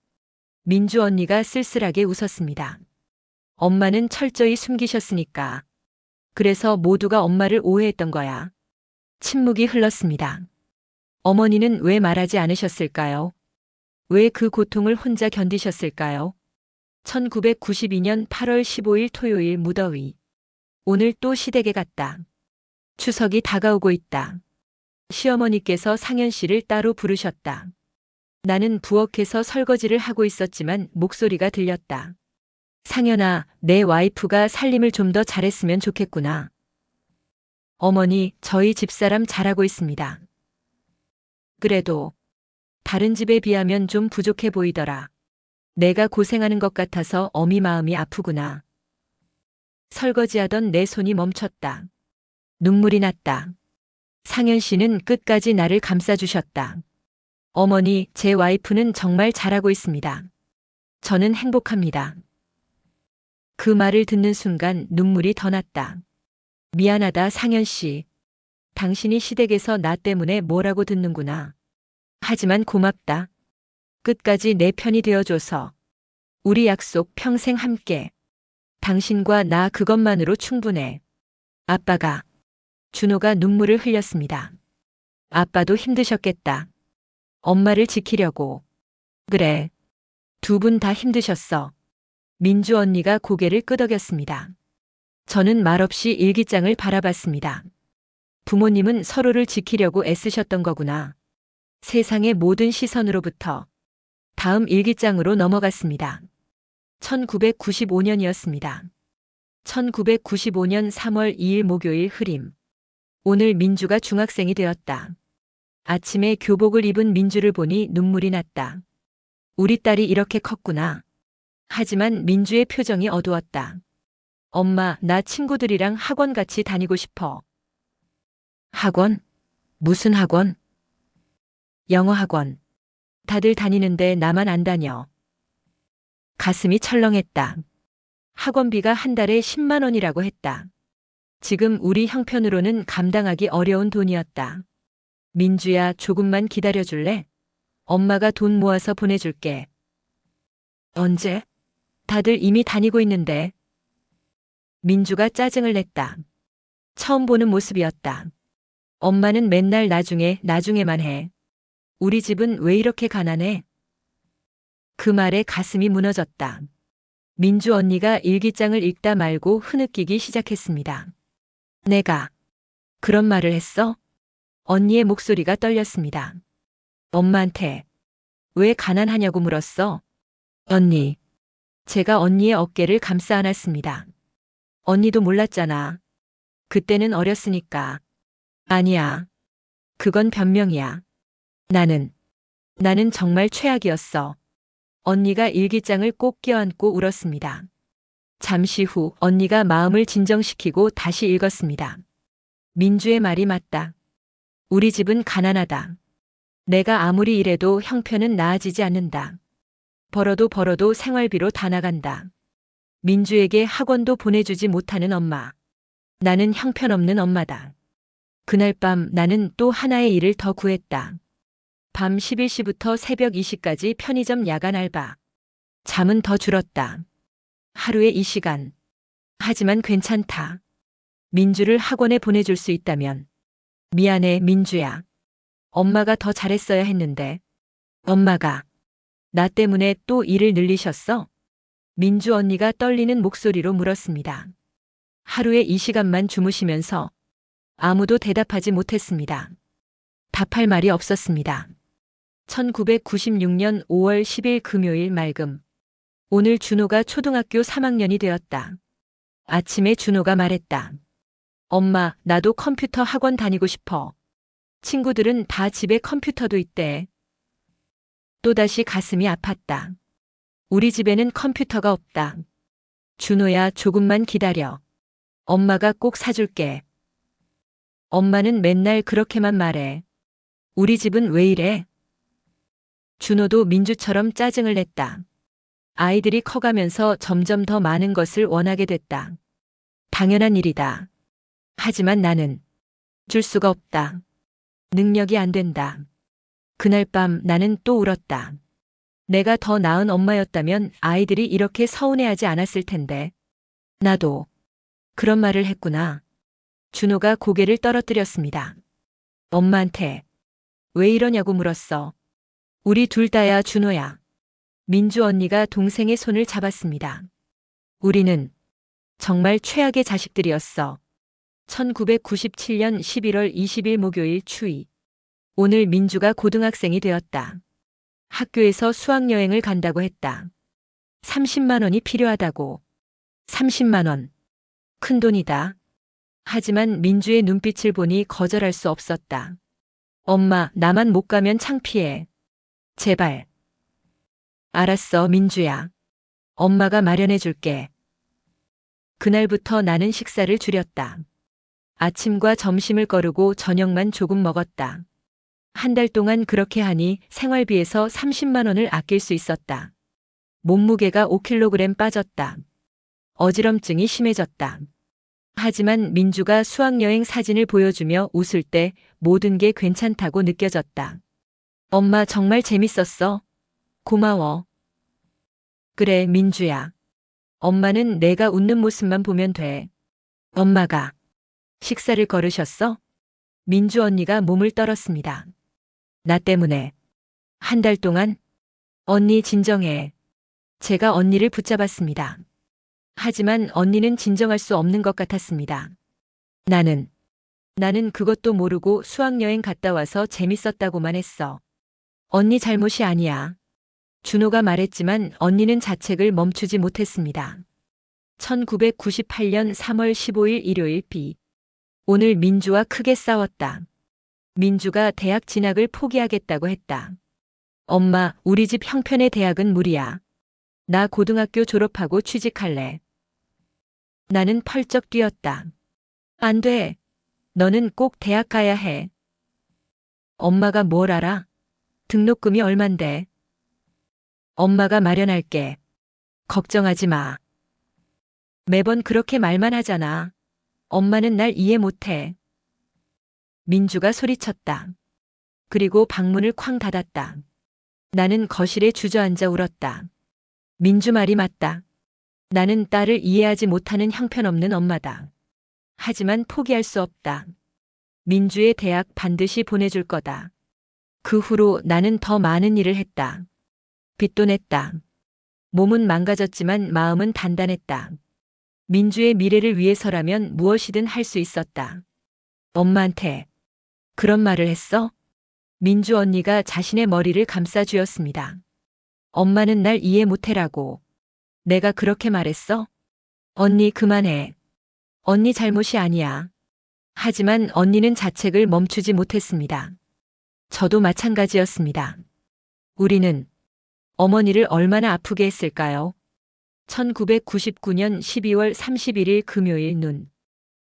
민주 언니가 쓸쓸하게 웃었습니다. 엄마는 철저히 숨기셨으니까. 그래서 모두가 엄마를 오해했던 거야. 침묵이 흘렀습니다. 어머니는 왜 말하지 않으셨을까요? 왜 그 고통을 혼자 견디셨을까요? 1992년 8월 15일 토요일 무더위. 오늘 또 시댁에 갔다. 추석이 다가오고 있다. 시어머니께서 상현 씨를 따로 부르셨다. 나는 부엌에서 설거지를 하고 있었지만 목소리가 들렸다. 상현아, 내 와이프가 살림을 좀 더 잘했으면 좋겠구나. 어머니, 저희 집사람 잘하고 있습니다. 그래도 다른 집에 비하면 좀 부족해 보이더라. 내가 고생하는 것 같아서 어미 마음이 아프구나. 설거지하던 내 손이 멈췄다. 눈물이 났다. 상현 씨는 끝까지 나를 감싸주셨다. 어머니, 제 와이프는 정말 잘하고 있습니다. 저는 행복합니다. 그 말을 듣는 순간 눈물이 더 났다. 미안하다, 상현 씨. 당신이 시댁에서 나 때문에 뭐라고 듣는구나. 하지만 고맙다. 끝까지 내 편이 되어줘서. 우리 약속 평생 함께. 당신과 나 그것만으로 충분해. 아빠가. 준호가 눈물을 흘렸습니다. 아빠도 힘드셨겠다. 엄마를 지키려고. 그래. 두 분 다 힘드셨어. 민주 언니가 고개를 끄덕였습니다. 저는 말없이 일기장을 바라봤습니다. 부모님은 서로를 지키려고 애쓰셨던 거구나. 세상의 모든 시선으로부터. 다음 일기장으로 넘어갔습니다. 1995년이었습니다. 1995년 3월 2일 목요일 흐림. 오늘 민주가 중학생이 되었다. 아침에 교복을 입은 민주를 보니 눈물이 났다. 우리 딸이 이렇게 컸구나. 하지만 민주의 표정이 어두웠다. 엄마, 나 친구들이랑 학원 같이 다니고 싶어. 학원? 무슨 학원? 영어 학원. 다들 다니는데 나만 안 다녀. 가슴이 철렁했다. 학원비가 한 달에 10만 원이라고 했다. 지금 우리 형편으로는 감당하기 어려운 돈이었다. 민주야, 조금만 기다려줄래? 엄마가 돈 모아서 보내줄게. 언제? 다들 이미 다니고 있는데. 민주가 짜증을 냈다. 처음 보는 모습이었다. 엄마는 맨날 나중에만 해. 우리 집은 왜 이렇게 가난해? 그 말에 가슴이 무너졌다. 민주 언니가 일기장을 읽다 말고 흐느끼기 시작했습니다. 내가 그런 말을 했어? 언니의 목소리가 떨렸습니다. 엄마한테 왜 가난하냐고 물었어? 언니. 제가 언니의 어깨를 감싸 안았습니다. 언니도 몰랐잖아. 그때는 어렸으니까. 아니야. 그건 변명이야. 나는 정말 최악이었어. 언니가 일기장을 꼭 껴안고 울었습니다. 잠시 후 언니가 마음을 진정시키고 다시 읽었습니다. 민주의 말이 맞다. 우리 집은 가난하다. 내가 아무리 일해도 형편은 나아지지 않는다. 벌어도 생활비로 다 나간다. 민주에게 학원도 보내주지 못하는 엄마. 나는 형편없는 엄마다. 그날 밤 나는 또 하나의 일을 더 구했다. 밤 11시부터 새벽 2시까지 편의점 야간 알바. 잠은 더 줄었다. 하루에 이 시간. 하지만 괜찮다. 민주를 학원에 보내줄 수 있다면. 미안해, 민주야. 엄마가 더 잘했어야 했는데. 엄마가 나 때문에 또 일을 늘리셨어? 민주 언니가 떨리는 목소리로 물었습니다. 하루에 이 시간만 주무시면서 아무도 대답하지 못했습니다. 답할 말이 없었습니다. 1996년 5월 10일 금요일 맑음. 오늘 준호가 초등학교 3학년이 되었다. 아침에 준호가 말했다. 엄마, 나도 컴퓨터 학원 다니고 싶어. 친구들은 다 집에 컴퓨터도 있대. 또다시 가슴이 아팠다. 우리 집에는 컴퓨터가 없다. 준호야, 조금만 기다려. 엄마가 꼭 사줄게. 엄마는 맨날 그렇게만 말해. 우리 집은 왜 이래? 준호도 민주처럼 짜증을 냈다. 아이들이 커가면서 점점 더 많은 것을 원하게 됐다. 당연한 일이다. 하지만 나는 줄 수가 없다. 능력이 안 된다. 그날 밤 나는 또 울었다. 내가 더 나은 엄마였다면 아이들이 이렇게 서운해하지 않았을 텐데. 나도 그런 말을 했구나. 준호가 고개를 떨어뜨렸습니다. 엄마한테 왜 이러냐고 물었어. 우리 둘 다야, 준호야. 민주 언니가 동생의 손을 잡았습니다. 우리는 정말 최악의 자식들이었어. 1997년 11월 20일 목요일 추위. 오늘 민주가 고등학생이 되었다. 학교에서 수학여행을 간다고 했다. 30만 원이 필요하다고. 30만 원. 큰 돈이다. 하지만 민주의 눈빛을 보니 거절할 수 없었다. 엄마, 나만 못 가면 창피해. 제발. 알았어, 민주야. 엄마가 마련해 줄게. 그날부터 나는 식사를 줄였다. 아침과 점심을 거르고 저녁만 조금 먹었다. 한 달 동안 그렇게 하니 생활비에서 30만 원을 아낄 수 있었다. 몸무게가 5kg 빠졌다. 어지럼증이 심해졌다. 하지만 민주가 수학여행 사진을 보여주며 웃을 때 모든 게 괜찮다고 느껴졌다. 엄마 정말 재밌었어. 고마워. 그래, 민주야. 엄마는 내가 웃는 모습만 보면 돼. 엄마가 식사를 거르셨어? 민주 언니가 몸을 떨었습니다. 나 때문에. 한 달 동안? 언니 진정해. 제가 언니를 붙잡았습니다. 하지만 언니는 진정할 수 없는 것 같았습니다. 나는 그것도 모르고 수학여행 갔다 와서 재밌었다고만 했어. 언니 잘못이 아니야. 준호가 말했지만 언니는 자책을 멈추지 못했습니다. 1998년 3월 15일 일요일 B. 오늘 민주와 크게 싸웠다. 민주가 대학 진학을 포기하겠다고 했다. 엄마, 우리 집 형편의 대학은 무리야. 나 고등학교 졸업하고 취직할래. 나는 펄쩍 뛰었다. 안 돼. 너는 꼭 대학 가야 해. 엄마가 뭘 알아? 등록금이 얼만데. 엄마가 마련할게. 걱정하지 마. 매번 그렇게 말만 하잖아. 엄마는 날 이해 못해. 민주가 소리쳤다. 그리고 방문을 쾅 닫았다. 나는 거실에 주저앉아 울었다. 민주 말이 맞다. 나는 딸을 이해하지 못하는 형편없는 엄마다. 하지만 포기할 수 없다. 민주의 대학 반드시 보내줄 거다. 그 후로 나는 더 많은 일을 했다. 빚도 냈다. 몸은 망가졌지만 마음은 단단했다. 민주의 미래를 위해서라면 무엇이든 할 수 있었다. 엄마한테 그런 말을 했어? 민주 언니가 자신의 머리를 감싸 쥐었습니다. 엄마는 날 이해 못해라고. 내가 그렇게 말했어? 언니 그만해. 언니 잘못이 아니야. 하지만 언니는 자책을 멈추지 못했습니다. 저도 마찬가지였습니다. 우리는 어머니를 얼마나 아프게 했을까요? 1999년 12월 31일 금요일 눈.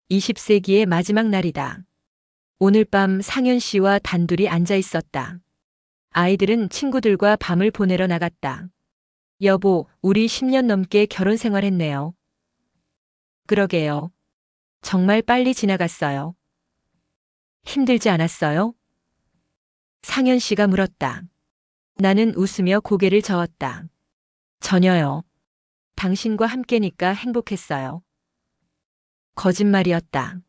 20세기의 마지막 날이다. 오늘 밤 상현 씨와 단둘이 앉아 있었다. 아이들은 친구들과 밤을 보내러 나갔다. 여보, 우리 10년 넘게 결혼 생활했네요. 그러게요. 정말 빨리 지나갔어요. 힘들지 않았어요? 상현 씨가 물었다. 나는 웃으며 고개를 저었다. 전혀요. 당신과 함께니까 행복했어요. 거짓말이었다.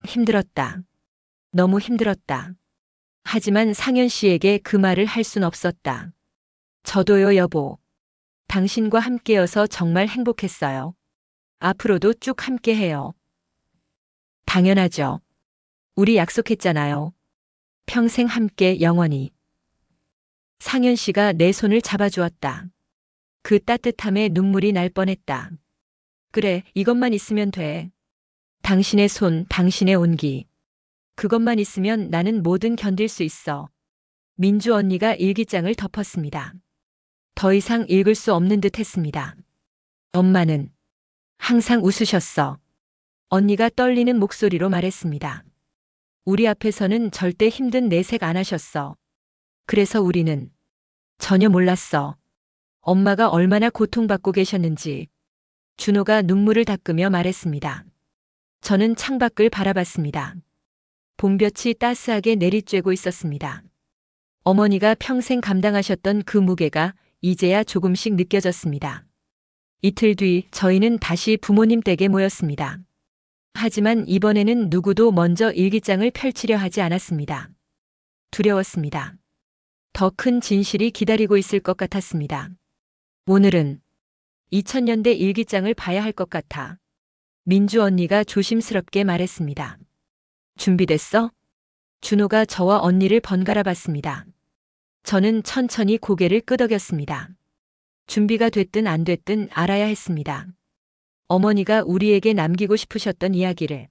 힘들었다. 너무 힘들었다. 하지만 상현 씨에게 그 말을 할 순 없었다. 저도요, 여보. 당신과 함께여서 정말 행복했어요. 앞으로도 쭉 함께해요. 당연하죠. 우리 약속했잖아요. 평생 함께 영원히. 상현 씨가 내 손을 잡아주었다. 그 따뜻함에 눈물이 날 뻔했다. 그래, 이것만 있으면 돼. 당신의 손, 당신의 온기. 그것만 있으면 나는 뭐든 견딜 수 있어. 민주 언니가 일기장을 덮었습니다. 더 이상 읽을 수 없는 듯 했습니다. 엄마는 항상 웃으셨어. 언니가 떨리는 목소리로 말했습니다. 우리 앞에서는 절대 힘든 내색 안 하셨어. 그래서 우리는 전혀 몰랐어. 엄마가 얼마나 고통받고 계셨는지. 준호가 눈물을 닦으며 말했습니다. 저는 창밖을 바라봤습니다. 봄볕이 따스하게 내리쬐고 있었습니다. 어머니가 평생 감당하셨던 그 무게가 이제야 조금씩 느껴졌습니다. 이틀 뒤 저희는 다시 부모님 댁에 모였습니다. 하지만 이번에는 누구도 먼저 일기장을 펼치려 하지 않았습니다. 두려웠습니다. 더 큰 진실이 기다리고 있을 것 같았습니다. 오늘은 2000년대 일기장을 봐야 할 것 같아. 민주 언니가 조심스럽게 말했습니다. 준비됐어? 준호가 저와 언니를 번갈아 봤습니다. 저는 천천히 고개를 끄덕였습니다. 준비가 됐든 안 됐든 알아야 했습니다. 어머니가 우리에게 남기고 싶으셨던 이야기를.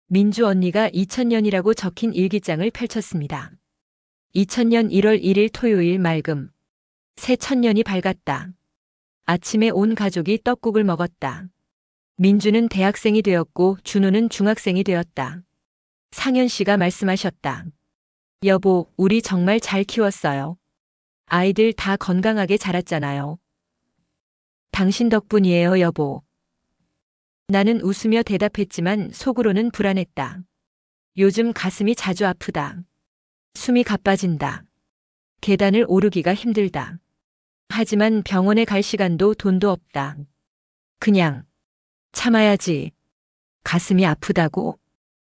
민주 언니가 2000년이라고 적힌 일기장을 펼쳤습니다. 2000년 1월 1일 토요일 맑음. 새 천년이 밝았다. 아침에 온 가족이 떡국을 먹었다. 민주는 대학생이 되었고 준호는 중학생이 되었다. 상현 씨가 말씀하셨다. 여보, 우리 정말 잘 키웠어요. 아이들 다 건강하게 자랐잖아요. 당신 덕분이에요, 여보. 나는 웃으며 대답했지만 속으로는 불안했다. 요즘 가슴이 자주 아프다. 숨이 가빠진다. 계단을 오르기가 힘들다. 하지만 병원에 갈 시간도 돈도 없다. 그냥 참아야지. 가슴이 아프다고?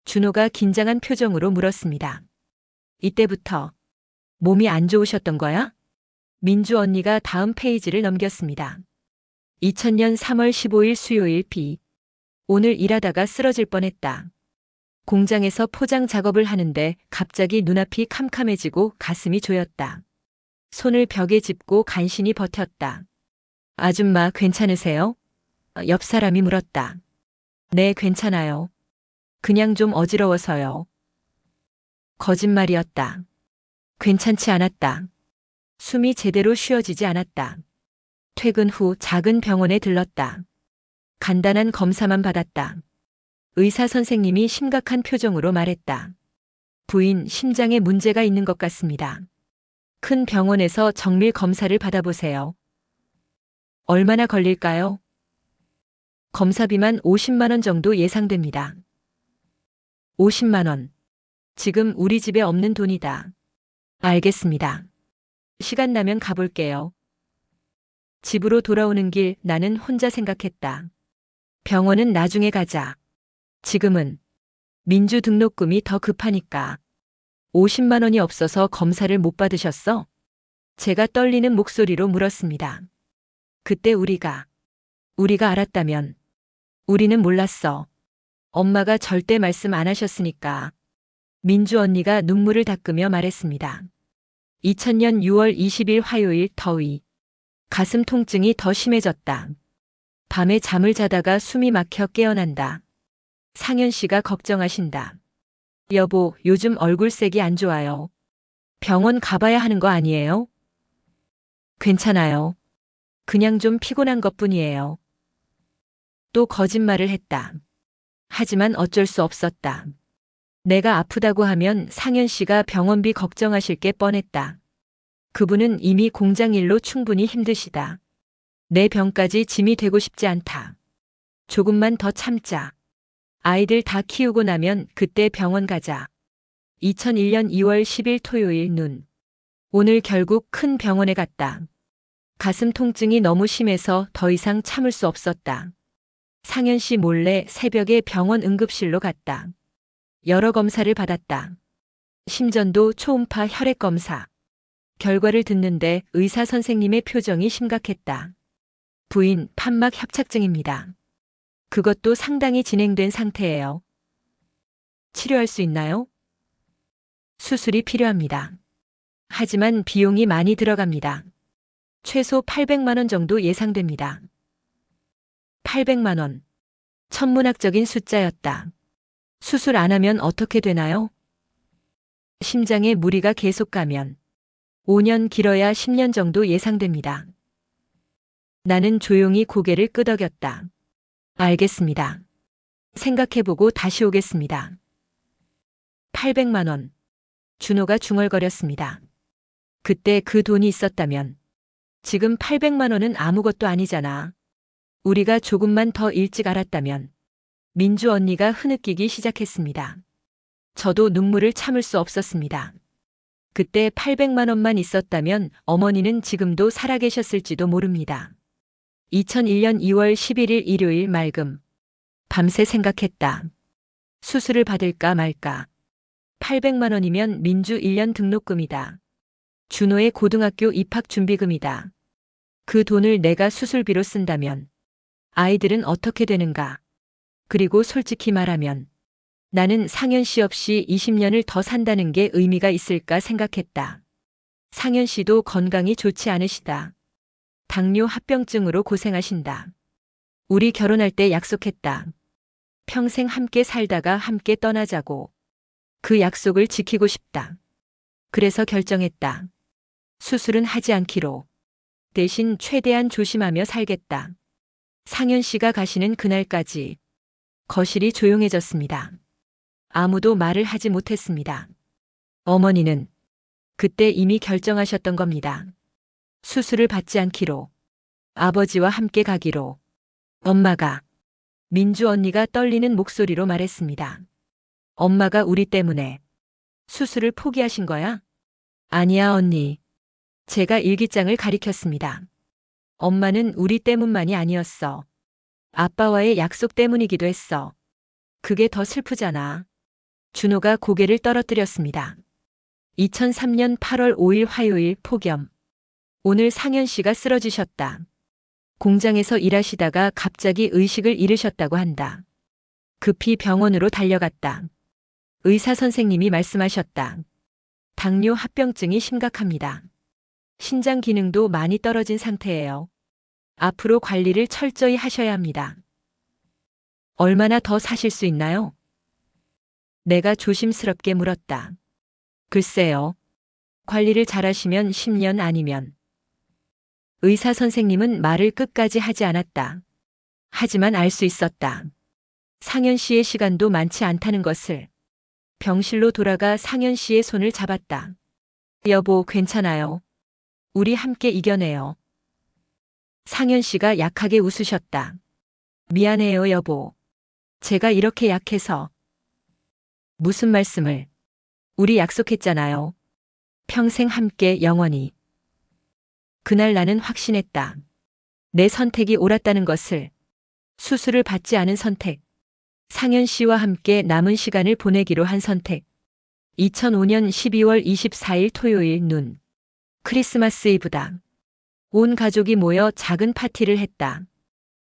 준호가 긴장한 표정으로 물었습니다. 이때부터 몸이 안 좋으셨던 거야? 민주 언니가 다음 페이지를 넘겼습니다. 2000년 3월 15일 수요일 비. 오늘 일하다가 쓰러질 뻔했다. 공장에서 포장 작업을 하는데 갑자기 눈앞이 캄캄해지고 가슴이 조였다. 손을 벽에 짚고 간신히 버텼다. 아줌마 괜찮으세요? 옆 사람이 물었다. 네, 괜찮아요. 그냥 좀 어지러워서요. 거짓말이었다. 괜찮지 않았다. 숨이 제대로 쉬어지지 않았다. 퇴근 후 작은 병원에 들렀다. 간단한 검사만 받았다. 의사 선생님이 심각한 표정으로 말했다. 부인 심장에 문제가 있는 것 같습니다. 큰 병원에서 정밀 검사를 받아보세요. 얼마나 걸릴까요? 검사비만 50만 원 정도 예상됩니다. 50만 원. 지금 우리 집에 없는 돈이다. 알겠습니다. 시간 나면 가볼게요. 집으로 돌아오는 길 나는 혼자 생각했다. 병원은 나중에 가자. 지금은 민주 등록금이 더 급하니까. 50만 원이 없어서 검사를 못 받으셨어? 제가 떨리는 목소리로 물었습니다. 그때 우리가 알았다면. 우리는 몰랐어. 엄마가 절대 말씀 안 하셨으니까. 민주 언니가 눈물을 닦으며 말했습니다. 2000년 6월 20일 화요일 더위. 가슴 통증이 더 심해졌다. 밤에 잠을 자다가 숨이 막혀 깨어난다. 상현 씨가 걱정하신다. 여보, 요즘 얼굴색이 안 좋아요. 병원 가봐야 하는 거 아니에요? 괜찮아요. 그냥 좀 피곤한 것뿐이에요. 또 거짓말을 했다. 하지만 어쩔 수 없었다. 내가 아프다고 하면 상현 씨가 병원비 걱정하실 게 뻔했다. 그분은 이미 공장 일로 충분히 힘드시다. 내 병까지 짐이 되고 싶지 않다. 조금만 더 참자. 아이들 다 키우고 나면 그때 병원 가자. 2001년 2월 10일 토요일 눈. 오늘 결국 큰 병원에 갔다. 가슴 통증이 너무 심해서 더 이상 참을 수 없었다. 상현 씨 몰래 새벽에 병원 응급실로 갔다. 여러 검사를 받았다. 심전도 초음파 혈액 검사. 결과를 듣는데 의사 선생님의 표정이 심각했다. 부인, 판막 협착증입니다. 그것도 상당히 진행된 상태예요. 치료할 수 있나요? 수술이 필요합니다. 하지만 비용이 많이 들어갑니다. 최소 800만 원 정도 예상됩니다. 800만 원. 천문학적인 숫자였다. 수술 안 하면 어떻게 되나요? 심장에 무리가 계속 가면 5년 길어야 10년 정도 예상됩니다. 나는 조용히 고개를 끄덕였다. 알겠습니다. 생각해보고 다시 오겠습니다. 800만 원. 준호가 중얼거렸습니다. 그때 그 돈이 있었다면 지금 800만 원은 아무것도 아니잖아. 우리가 조금만 더 일찍 알았다면. 민주 언니가 흐느끼기 시작했습니다. 저도 눈물을 참을 수 없었습니다. 그때 800만 원만 있었다면 어머니는 지금도 살아계셨을지도 모릅니다. 2001년 2월 11일 일요일 맑음. 밤새 생각했다. 수술을 받을까 말까. 800만 원이면 민주 1년 등록금이다. 준호의 고등학교 입학 준비금이다. 그 돈을 내가 수술비로 쓴다면 아이들은 어떻게 되는가? 그리고 솔직히 말하면 나는 상현 씨 없이 20년을 더 산다는 게 의미가 있을까 생각했다. 상현 씨도 건강이 좋지 않으시다. 당뇨 합병증으로 고생하신다. 우리 결혼할 때 약속했다. 평생 함께 살다가 함께 떠나자고. 그 약속을 지키고 싶다. 그래서 결정했다. 수술은 하지 않기로. 대신 최대한 조심하며 살겠다. 상현 씨가 가시는 그날까지 거실이 조용해졌습니다. 아무도 말을 하지 못했습니다. 어머니는 그때 이미 결정하셨던 겁니다. 수술을 받지 않기로. 아버지와 함께 가기로. 엄마가, 민주 언니가 떨리는 목소리로 말했습니다. 엄마가 우리 때문에 수술을 포기하신 거야? 아니야, 언니. 제가 일기장을 가리켰습니다. 엄마는 우리 때문만이 아니었어. 아빠와의 약속 때문이기도 했어. 그게 더 슬프잖아. 준호가 고개를 떨어뜨렸습니다. 2003년 8월 5일 화요일 폭염. 오늘 상현 씨가 쓰러지셨다. 공장에서 일하시다가 갑자기 의식을 잃으셨다고 한다. 급히 병원으로 달려갔다. 의사 선생님이 말씀하셨다. 당뇨 합병증이 심각합니다. 신장 기능도 많이 떨어진 상태예요. 앞으로 관리를 철저히 하셔야 합니다. 얼마나 더 사실 수 있나요? 내가 조심스럽게 물었다. 글쎄요. 관리를 잘하시면 10년 아니면. 의사 선생님은 말을 끝까지 하지 않았다. 하지만 알 수 있었다. 상현 씨의 시간도 많지 않다는 것을. 병실로 돌아가 상현 씨의 손을 잡았다. 여보, 괜찮아요. 우리 함께 이겨내요. 상현 씨가 약하게 웃으셨다. 미안해요, 여보. 제가 이렇게 약해서. 무슨 말씀을. 우리 약속했잖아요. 평생 함께 영원히. 그날 나는 확신했다. 내 선택이 옳았다는 것을. 수술을 받지 않은 선택. 상현 씨와 함께 남은 시간을 보내기로 한 선택. 2005년 12월 24일 토요일 눈. 크리스마스 이브다. 온 가족이 모여 작은 파티를 했다.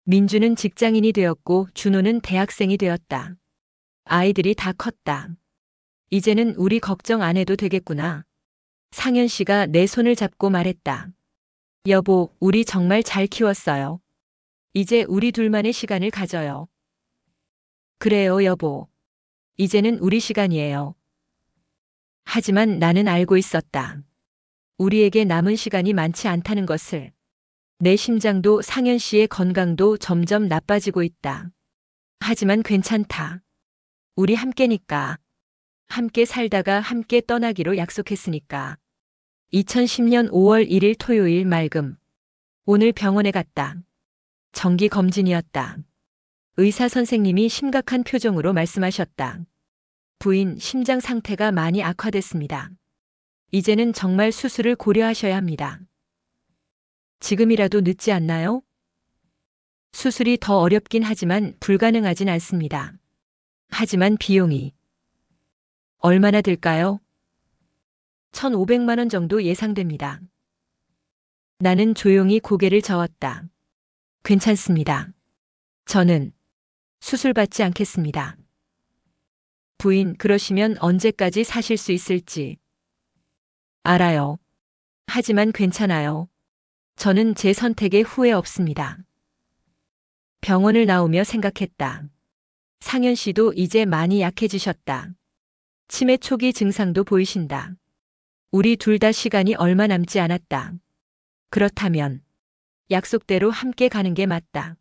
민주는 직장인이 되었고 준호는 대학생이 되었다. 아이들이 다 컸다. 이제는 우리 걱정 안 해도 되겠구나. 상현 씨가 내 손을 잡고 말했다. 여보, 우리 정말 잘 키웠어요. 이제 우리 둘만의 시간을 가져요. 그래요, 여보. 이제는 우리 시간이에요. 하지만 나는 알고 있었다. 우리에게 남은 시간이 많지 않다는 것을. 내 심장도 상현 씨의 건강도 점점 나빠지고 있다. 하지만 괜찮다. 우리 함께니까. 함께 살다가 함께 떠나기로 약속했으니까. 2010년 5월 1일 토요일 맑음. 오늘 병원에 갔다. 정기 검진이었다. 의사 선생님이 심각한 표정으로 말씀하셨다. 부인 심장 상태가 많이 악화됐습니다. 이제는 정말 수술을 고려하셔야 합니다. 지금이라도 늦지 않나요? 수술이 더 어렵긴 하지만 불가능하진 않습니다. 하지만 비용이 얼마나 들까요? 1,500만 원 정도 예상됩니다. 나는 조용히 고개를 저었다. 괜찮습니다. 저는 수술받지 않겠습니다. 부인, 그러시면 언제까지 사실 수 있을지 알아요. 하지만 괜찮아요. 저는 제 선택에 후회 없습니다. 병원을 나오며 생각했다. 상현 씨도 이제 많이 약해지셨다. 치매 초기 증상도 보이신다. 우리 둘 다 시간이 얼마 남지 않았다. 그렇다면 약속대로 함께 가는 게 맞다.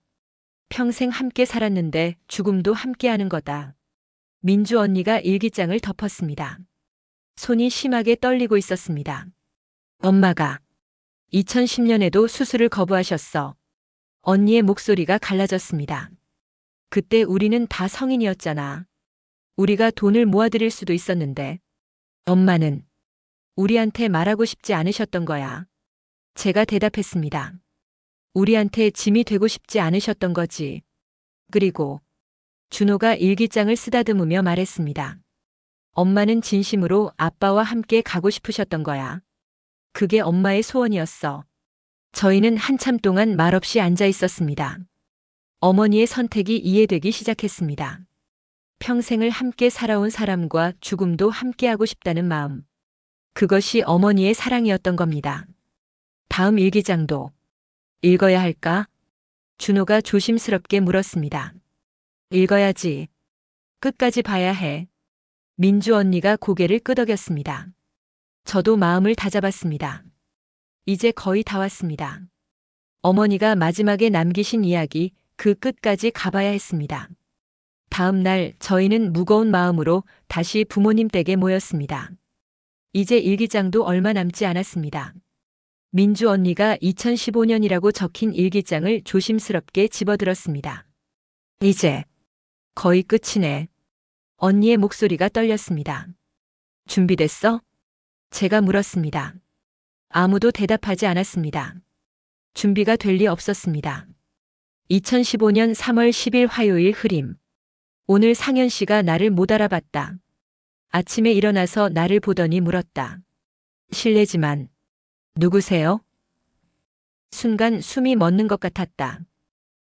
평생 함께 살았는데 죽음도 함께 하는 거다. 민주 언니가 일기장을 덮었습니다. 손이 심하게 떨리고 있었습니다. 엄마가 2010년에도 수술을 거부하셨어. 언니의 목소리가 갈라졌습니다. 그때 우리는 다 성인이었잖아. 우리가 돈을 모아드릴 수도 있었는데 엄마는 우리한테 말하고 싶지 않으셨던 거야. 제가 대답했습니다. 우리한테 짐이 되고 싶지 않으셨던 거지. 그리고 준호가 일기장을 쓰다듬으며 말했습니다. 엄마는 진심으로 아빠와 함께 가고 싶으셨던 거야. 그게 엄마의 소원이었어. 저희는 한참 동안 말없이 앉아 있었습니다. 어머니의 선택이 이해되기 시작했습니다. 평생을 함께 살아온 사람과 죽음도 함께하고 싶다는 마음. 그것이 어머니의 사랑이었던 겁니다. 다음 일기장도 읽어야 할까? 준호가 조심스럽게 물었습니다. 읽어야지. 끝까지 봐야 해. 민주 언니가 고개를 끄덕였습니다. 저도 마음을 다잡았습니다. 이제 거의 다 왔습니다. 어머니가 마지막에 남기신 이야기 그 끝까지 가봐야 했습니다. 다음 날 저희는 무거운 마음으로 다시 부모님 댁에 모였습니다. 이제 일기장도 얼마 남지 않았습니다. 민주 언니가 2015년이라고 적힌 일기장을 조심스럽게 집어들었습니다. 이제 거의 끝이네. 언니의 목소리가 떨렸습니다. 준비됐어? 제가 물었습니다. 아무도 대답하지 않았습니다. 준비가 될 리 없었습니다. 2015년 3월 10일 화요일 흐림. 오늘 상현 씨가 나를 못 알아봤다. 아침에 일어나서 나를 보더니 물었다. 실례지만 누구세요? 순간 숨이 멎는 것 같았다.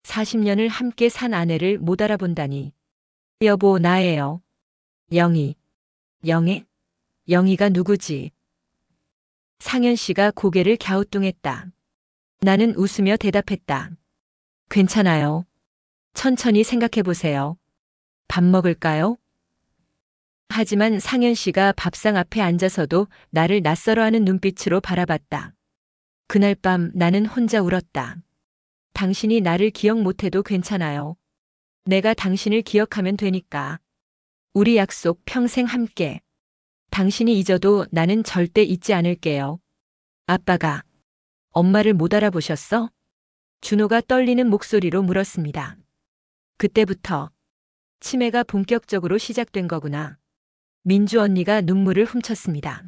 40년을 함께 산 아내를 못 알아본다니. 여보, 나예요. 영희. 영애? 영희가 누구지? 상현 씨가 고개를 갸우뚱했다. 나는 웃으며 대답했다. 괜찮아요. 천천히 생각해 보세요. 밥 먹을까요? 하지만 상현 씨가 밥상 앞에 앉아서도 나를 낯설어하는 눈빛으로 바라봤다. 그날 밤 나는 혼자 울었다. 당신이 나를 기억 못해도 괜찮아요. 내가 당신을 기억하면 되니까. 우리 약속 평생 함께. 당신이 잊어도 나는 절대 잊지 않을게요. 아빠가 엄마를 못 알아보셨어? 준호가 떨리는 목소리로 물었습니다. 그때부터 치매가 본격적으로 시작된 거구나. 민주 언니가 눈물을 훔쳤습니다.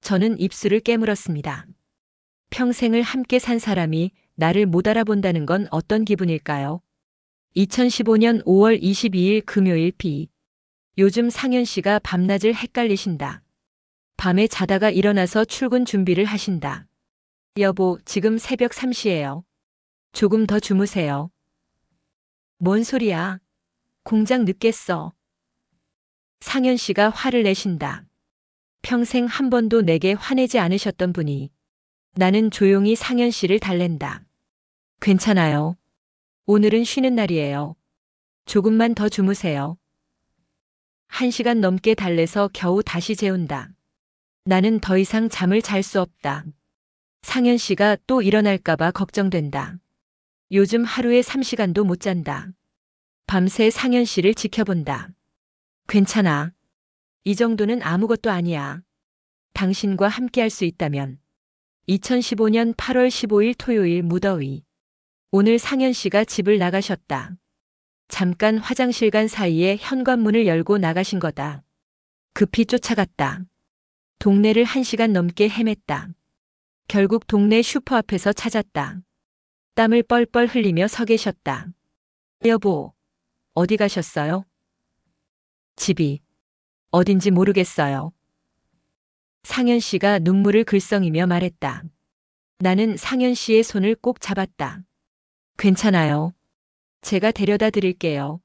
저는 입술을 깨물었습니다. 평생을 함께 산 사람이 나를 못 알아본다는 건 어떤 기분일까요? 2015년 5월 22일 금요일 비. 요즘 상현 씨가 밤낮을 헷갈리신다. 밤에 자다가 일어나서 출근 준비를 하신다. 여보, 지금 새벽 3시예요. 조금 더 주무세요. 뭔 소리야? 공장 늦겠어. 상현 씨가 화를 내신다. 평생 한 번도 내게 화내지 않으셨던 분이. 나는 조용히 상현 씨를 달랜다. 괜찮아요. 오늘은 쉬는 날이에요. 조금만 더 주무세요. 1시간 넘게 달래서 겨우 다시 재운다. 나는 더 이상 잠을 잘 수 없다. 상현 씨가 또 일어날까봐 걱정된다. 요즘 하루에 3시간도 못 잔다. 밤새 상현 씨를 지켜본다. 괜찮아. 이 정도는 아무것도 아니야. 당신과 함께할 수 있다면. 2015년 8월 15일 토요일 무더위. 오늘 상현 씨가 집을 나가셨다. 잠깐 화장실 간 사이에 현관문을 열고 나가신 거다. 급히 쫓아갔다. 동네를 1시간 넘게 헤맸다. 결국 동네 슈퍼 앞에서 찾았다. 땀을 뻘뻘 흘리며 서 계셨다. 여보, 어디 가셨어요? 집이 어딘지 모르겠어요. 상현 씨가 눈물을 글썽이며 말했다. 나는 상현 씨의 손을 꼭 잡았다. 괜찮아요. 제가 데려다 드릴게요.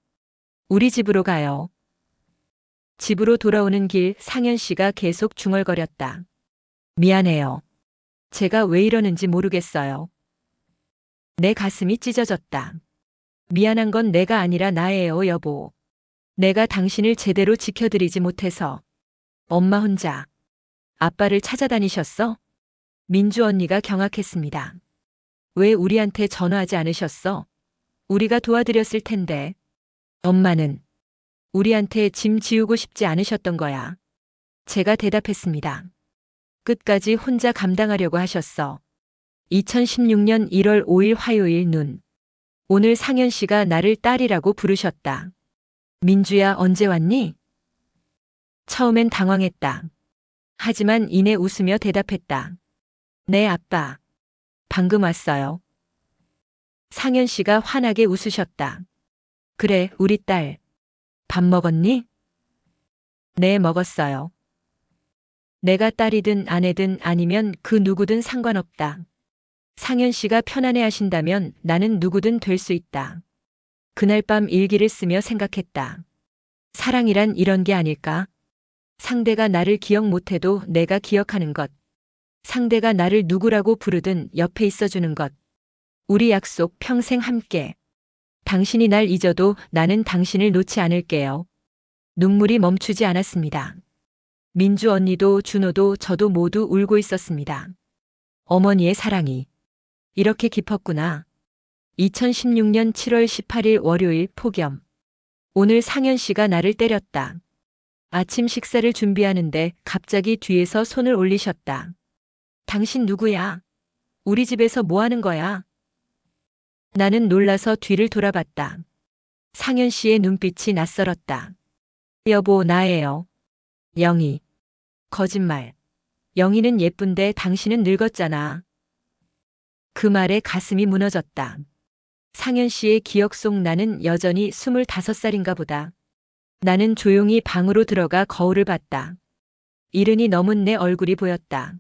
우리 집으로 가요. 집으로 돌아오는 길 상현 씨가 계속 중얼거렸다. 미안해요. 제가 왜 이러는지 모르겠어요. 내 가슴이 찢어졌다. 미안한 건 내가 아니라 나예요, 여보. 내가 당신을 제대로 지켜드리지 못해서. 엄마 혼자 아빠를 찾아다니셨어? 민주 언니가 경악했습니다. 왜 우리한테 전화하지 않으셨어? 우리가 도와드렸을 텐데. 엄마는 우리한테 짐 지우고 싶지 않으셨던 거야. 제가 대답했습니다. 끝까지 혼자 감당하려고 하셨어. 2016년 1월 5일 화요일 눈. 오늘 상현 씨가 나를 딸이라고 부르셨다. 민주야, 언제 왔니? 처음엔 당황했다. 하지만 이내 웃으며 대답했다. 네, 아빠. 방금 왔어요. 상현 씨가 환하게 웃으셨다. 그래, 우리 딸. 밥 먹었니? 네, 먹었어요. 내가 딸이든 아내든 아니면 그 누구든 상관없다. 상현 씨가 편안해 하신다면 나는 누구든 될 수 있다. 그날 밤 일기를 쓰며 생각했다. 사랑이란 이런 게 아닐까? 상대가 나를 기억 못해도 내가 기억하는 것. 상대가 나를 누구라고 부르든 옆에 있어주는 것. 우리 약속 평생 함께. 당신이 날 잊어도 나는 당신을 놓지 않을게요. 눈물이 멈추지 않았습니다. 민주 언니도 준호도 저도 모두 울고 있었습니다. 어머니의 사랑이 이렇게 깊었구나. 2016년 7월 18일 월요일 폭염. 오늘 상현 씨가 나를 때렸다. 아침 식사를 준비하는데 갑자기 뒤에서 손을 올리셨다. 당신 누구야? 우리 집에서 뭐 하는 거야? 나는 놀라서 뒤를 돌아봤다. 상현 씨의 눈빛이 낯설었다. 여보, 나예요. 영희. 거짓말. 영희는 예쁜데 당신은 늙었잖아. 그 말에 가슴이 무너졌다. 상현 씨의 기억 속 나는 여전히 25살인가 보다. 나는 조용히 방으로 들어가 거울을 봤다. 이른이 넘은 내 얼굴이 보였다.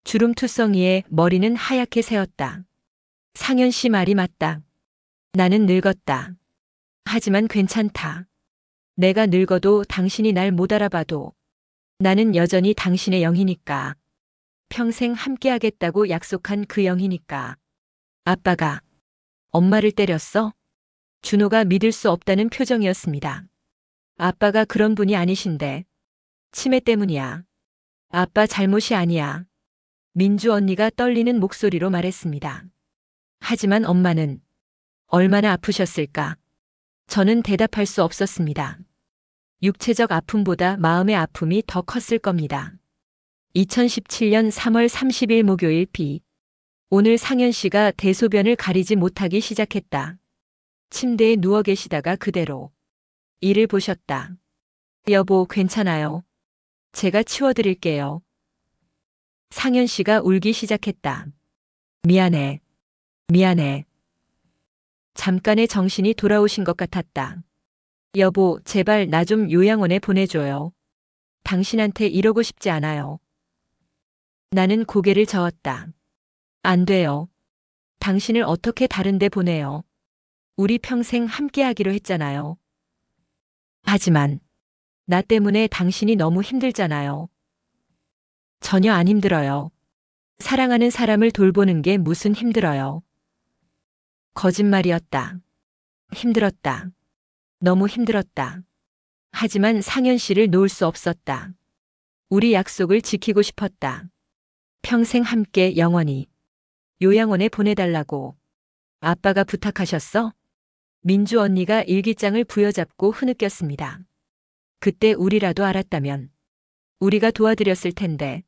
주름투성이에 머리는 하얗게 새었다. 상현 씨 말이 맞다. 나는 늙었다. 하지만 괜찮다. 내가 늙어도 당신이 날 못 알아봐도 나는 여전히 당신의 영희니까. 평생 함께하겠다고 약속한 그 영희니까. 아빠가 엄마를 때렸어? 준호가 믿을 수 없다는 표정이었습니다. 아빠가 그런 분이 아니신데. 치매 때문이야. 아빠 잘못이 아니야. 민주 언니가 떨리는 목소리로 말했습니다. 하지만 엄마는 얼마나 아프셨을까? 저는 대답할 수 없었습니다. 육체적 아픔보다 마음의 아픔이 더 컸을 겁니다. 2017년 3월 30일 목요일 비. 오늘 상현 씨가 대소변을 가리지 못하기 시작했다. 침대에 누워 계시다가 그대로 이를 보셨다. 여보, 괜찮아요. 제가 치워드릴게요. 상현 씨가 울기 시작했다. 미안해. 미안해. 잠깐의 정신이 돌아오신 것 같았다. 여보, 제발 나 좀 요양원에 보내줘요. 당신한테 이러고 싶지 않아요. 나는 고개를 저었다. 안 돼요. 당신을 어떻게 다른 데 보내요. 우리 평생 함께하기로 했잖아요. 하지만 나 때문에 당신이 너무 힘들잖아요. 전혀 안 힘들어요. 사랑하는 사람을 돌보는 게 무슨 힘들어요. 거짓말이었다. 힘들었다. 너무 힘들었다. 하지만 상현 씨를 놓을 수 없었다. 우리 약속을 지키고 싶었다. 평생 함께 영원히. 요양원에 보내달라고. 아빠가 부탁하셨어? 민주 언니가 일기장을 부여잡고 흐느꼈습니다. 그때 우리라도 알았다면 우리가 도와드렸을 텐데.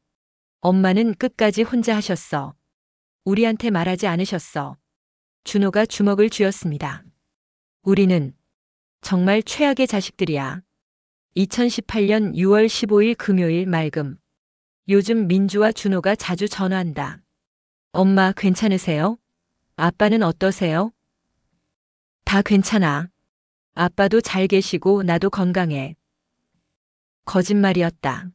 엄마는 끝까지 혼자 하셨어. 우리한테 말하지 않으셨어. 준호가 주먹을 쥐었습니다. 우리는 정말 최악의 자식들이야. 2018년 6월 15일 금요일 맑음. 요즘 민주와 준호가 자주 전화한다. 엄마 괜찮으세요? 아빠는 어떠세요? 다 괜찮아. 아빠도 잘 계시고 나도 건강해. 거짓말이었다.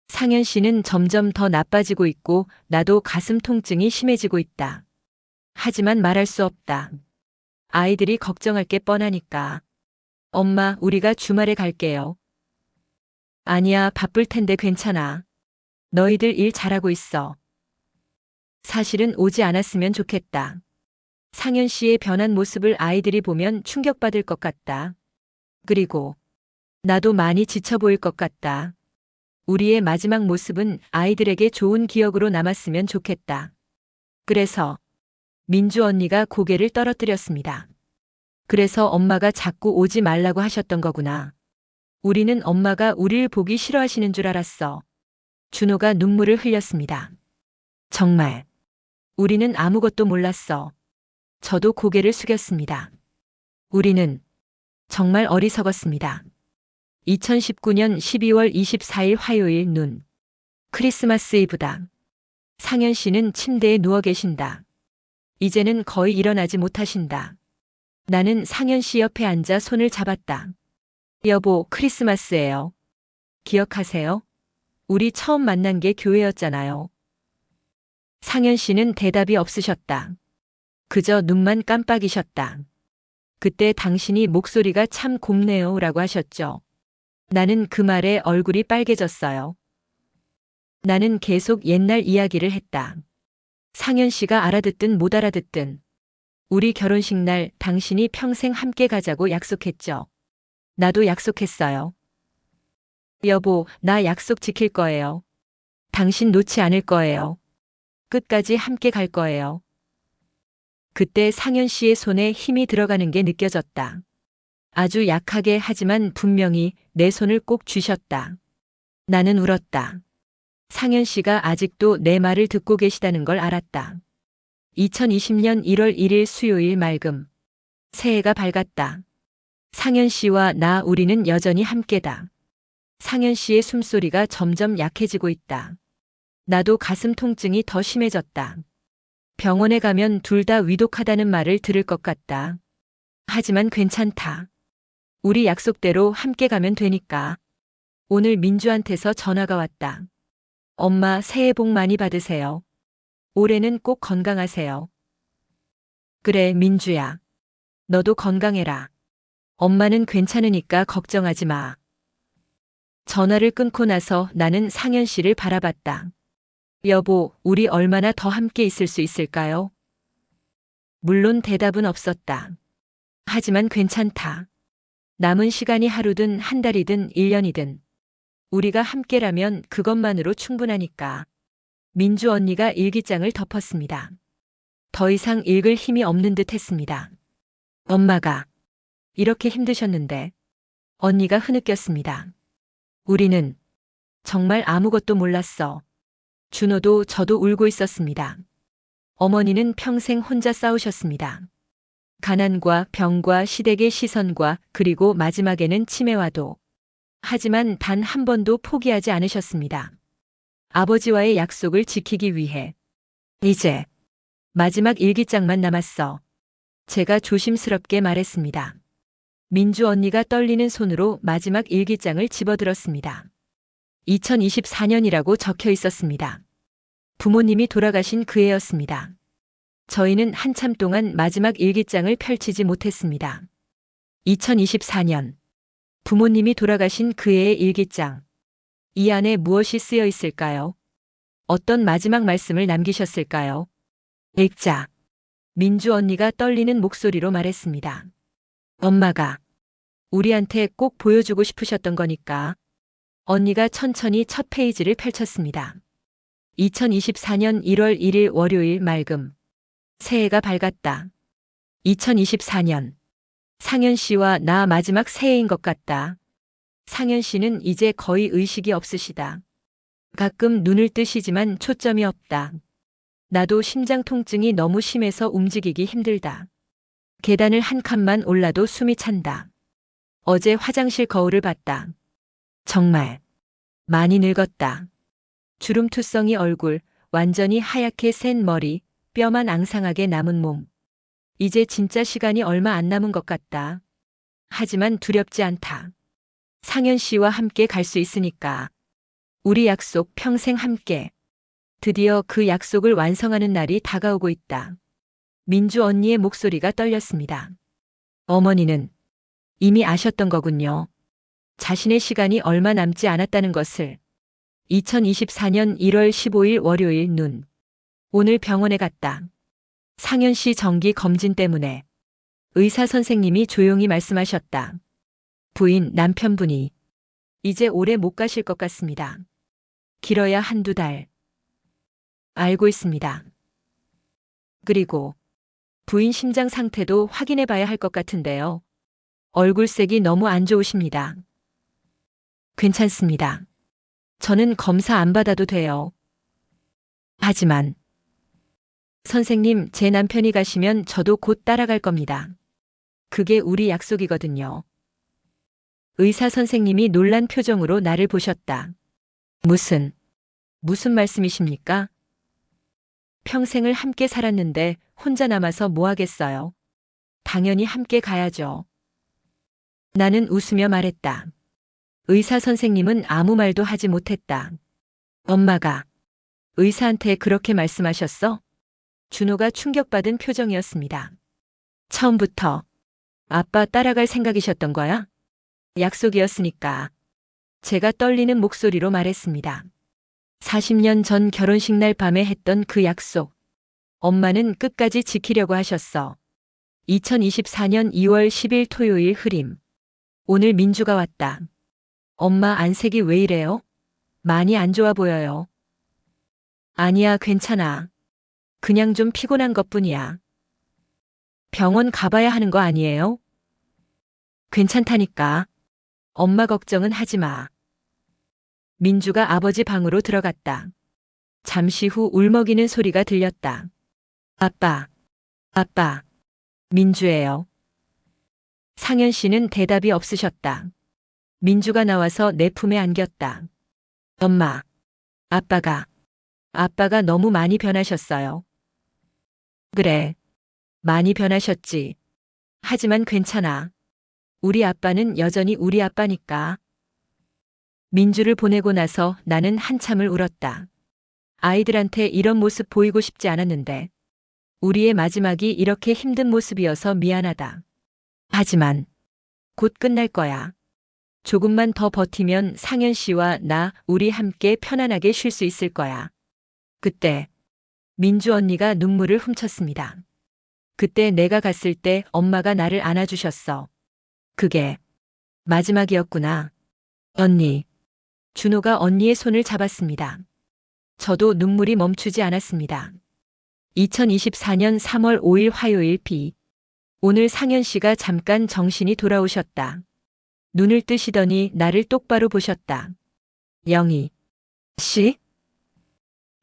상현 씨는 점점 더 나빠지고 있고 나도 가슴 통증이 심해지고 있다. 하지만 말할 수 없다. 아이들이 걱정할 게 뻔하니까. 엄마, 우리가 주말에 갈게요. 아니야, 바쁠 텐데 괜찮아. 너희들 일 잘하고 있어. 사실은 오지 않았으면 좋겠다. 상현 씨의 변한 모습을 아이들이 보면 충격받을 것 같다. 그리고 나도 많이 지쳐 보일 것 같다. 우리의 마지막 모습은 아이들에게 좋은 기억으로 남았으면 좋겠다. 그래서 민주 언니가 고개를 떨어뜨렸습니다. 그래서 엄마가 자꾸 오지 말라고 하셨던 거구나. 우리는 엄마가 우릴 보기 싫어하시는 줄 알았어. 준호가 눈물을 흘렸습니다. 정말. 우리는 아무것도 몰랐어. 저도 고개를 숙였습니다. 우리는 정말 어리석었습니다. 2019년 12월 24일 화요일 눈. 크리스마스 이브다. 상현 씨는 침대에 누워 계신다. 이제는 거의 일어나지 못하신다. 나는 상현 씨 옆에 앉아 손을 잡았다. 여보, 크리스마스예요. 기억하세요? 우리 처음 만난 게 교회였잖아요. 상현 씨는 대답이 없으셨다. 그저 눈만 깜빡이셨다. 그때 당신이 목소리가 참 곱네요 라고 하셨죠. 나는 그 말에 얼굴이 빨개졌어요. 나는 계속 옛날 이야기를 했다. 상현 씨가 알아듣든 못 알아듣든 우리 결혼식 날 당신이 평생 함께 가자고 약속했죠. 나도 약속했어요. 여보, 나 약속 지킬 거예요. 당신 놓지 않을 거예요. 끝까지 함께 갈 거예요. 그때 상현 씨의 손에 힘이 들어가는 게 느껴졌다. 아주 약하게 하지만 분명히 내 손을 꼭 쥐셨다. 나는 울었다. 상현 씨가 아직도 내 말을 듣고 계시다는 걸 알았다. 2020년 1월 1일 수요일 맑음. 새해가 밝았다. 상현 씨와 나 우리는 여전히 함께다. 상현 씨의 숨소리가 점점 약해지고 있다. 나도 가슴 통증이 더 심해졌다. 병원에 가면 둘 다 위독하다는 말을 들을 것 같다. 하지만 괜찮다. 우리 약속대로 함께 가면 되니까. 오늘 민주한테서 전화가 왔다. 엄마, 새해 복 많이 받으세요. 올해는 꼭 건강하세요. 그래, 민주야. 너도 건강해라. 엄마는 괜찮으니까 걱정하지 마. 전화를 끊고 나서 나는 상현 씨를 바라봤다. 여보, 우리 얼마나 더 함께 있을 수 있을까요? 물론 대답은 없었다. 하지만 괜찮다. 남은 시간이 하루든 한 달이든 1년이든 우리가 함께라면 그것만으로 충분하니까. 민주 언니가 일기장을 덮었습니다. 더 이상 읽을 힘이 없는 듯 했습니다. 엄마가 이렇게 힘드셨는데. 언니가 흐느꼈습니다. 우리는 정말 아무것도 몰랐어. 준호도 저도 울고 있었습니다. 어머니는 평생 혼자 싸우셨습니다. 가난과 병과 시댁의 시선과 그리고 마지막에는 치매와도. 하지만 단 한 번도 포기하지 않으셨습니다. 아버지와의 약속을 지키기 위해. 이제 마지막 일기장만 남았어. 제가 조심스럽게 말했습니다. 민주 언니가 떨리는 손으로 마지막 일기장을 집어들었습니다. 2024년이라고 적혀 있었습니다. 부모님이 돌아가신 그 해였습니다. 저희는 한참 동안 마지막 일기장을 펼치지 못했습니다. 2024년. 부모님이 돌아가신 그 해의 일기장. 이 안에 무엇이 쓰여 있을까요? 어떤 마지막 말씀을 남기셨을까요? 읽자. 민주 언니가 떨리는 목소리로 말했습니다. 엄마가 우리한테 꼭 보여주고 싶으셨던 거니까. 언니가 천천히 첫 페이지를 펼쳤습니다. 2024년 1월 1일 월요일 맑음. 새해가 밝았다. 2024년. 상현 씨와 나 마지막 새해인 것 같다. 상현 씨는 이제 거의 의식이 없으시다. 가끔 눈을 뜨시지만 초점이 없다. 나도 심장 통증이 너무 심해서 움직이기 힘들다. 계단을 한 칸만 올라도 숨이 찬다. 어제 화장실 거울을 봤다. 정말 많이 늙었다. 주름투성이 얼굴, 완전히 하얗게 센 머리, 뼈만 앙상하게 남은 몸. 이제 진짜 시간이 얼마 안 남은 것 같다. 하지만 두렵지 않다. 상현 씨와 함께 갈 수 있으니까. 우리 약속 평생 함께. 드디어 그 약속을 완성하는 날이 다가오고 있다. 민주 언니의 목소리가 떨렸습니다. 어머니는 이미 아셨던 거군요. 자신의 시간이 얼마 남지 않았다는 것을. 2024년 1월 15일 월요일 눈. 오늘 병원에 갔다. 상현 씨 정기 검진 때문에. 의사 선생님이 조용히 말씀하셨다. 부인 남편분이 이제 오래 못 가실 것 같습니다. 길어야 한두 달. 알고 있습니다. 그리고 부인 심장 상태도 확인해 봐야 할 것 같은데요. 얼굴색이 너무 안 좋으십니다. 괜찮습니다. 저는 검사 안 받아도 돼요. 하지만 선생님, 제 남편이 가시면 저도 곧 따라갈 겁니다. 그게 우리 약속이거든요. 의사 선생님이 놀란 표정으로 나를 보셨다. 무슨 말씀이십니까? 평생을 함께 살았는데 혼자 남아서 뭐 하겠어요? 당연히 함께 가야죠. 나는 웃으며 말했다. 의사 선생님은 아무 말도 하지 못했다. 엄마가 의사한테 그렇게 말씀하셨어? 준호가 충격받은 표정이었습니다. 처음부터 아빠 따라갈 생각이셨던 거야? 약속이었으니까. 제가 떨리는 목소리로 말했습니다. 40년 전 결혼식 날 밤에 했던 그 약속. 엄마는 끝까지 지키려고 하셨어. 2024년 2월 10일 토요일 흐림. 오늘 민주가 왔다. 엄마 안색이 왜 이래요? 많이 안 좋아 보여요. 아니야, 괜찮아. 그냥 좀 피곤한 것뿐이야. 병원 가봐야 하는 거 아니에요? 괜찮다니까. 엄마 걱정은 하지 마. 민주가 아버지 방으로 들어갔다. 잠시 후 울먹이는 소리가 들렸다. 아빠. 민주예요. 상현 씨는 대답이 없으셨다. 민주가 나와서 내 품에 안겼다. 엄마. 아빠가 너무 많이 변하셨어요. 그래. 많이 변하셨지. 하지만 괜찮아. 우리 아빠는 여전히 우리 아빠니까. 민주를 보내고 나서 나는 한참을 울었다. 아이들한테 이런 모습 보이고 싶지 않았는데 우리의 마지막이 이렇게 힘든 모습이어서 미안하다. 하지만 곧 끝날 거야. 조금만 더 버티면 상현 씨와 나 우리 함께 편안하게 쉴 수 있을 거야. 그때 민주 언니가 눈물을 훔쳤습니다. 그때 내가 갔을 때 엄마가 나를 안아주셨어. 그게 마지막이었구나. 언니. 준호가 언니의 손을 잡았습니다. 저도 눈물이 멈추지 않았습니다. 2024년 3월 5일 화요일 비. 오늘 상현 씨가 잠깐 정신이 돌아오셨다. 눈을 뜨시더니 나를 똑바로 보셨다. 영희 씨?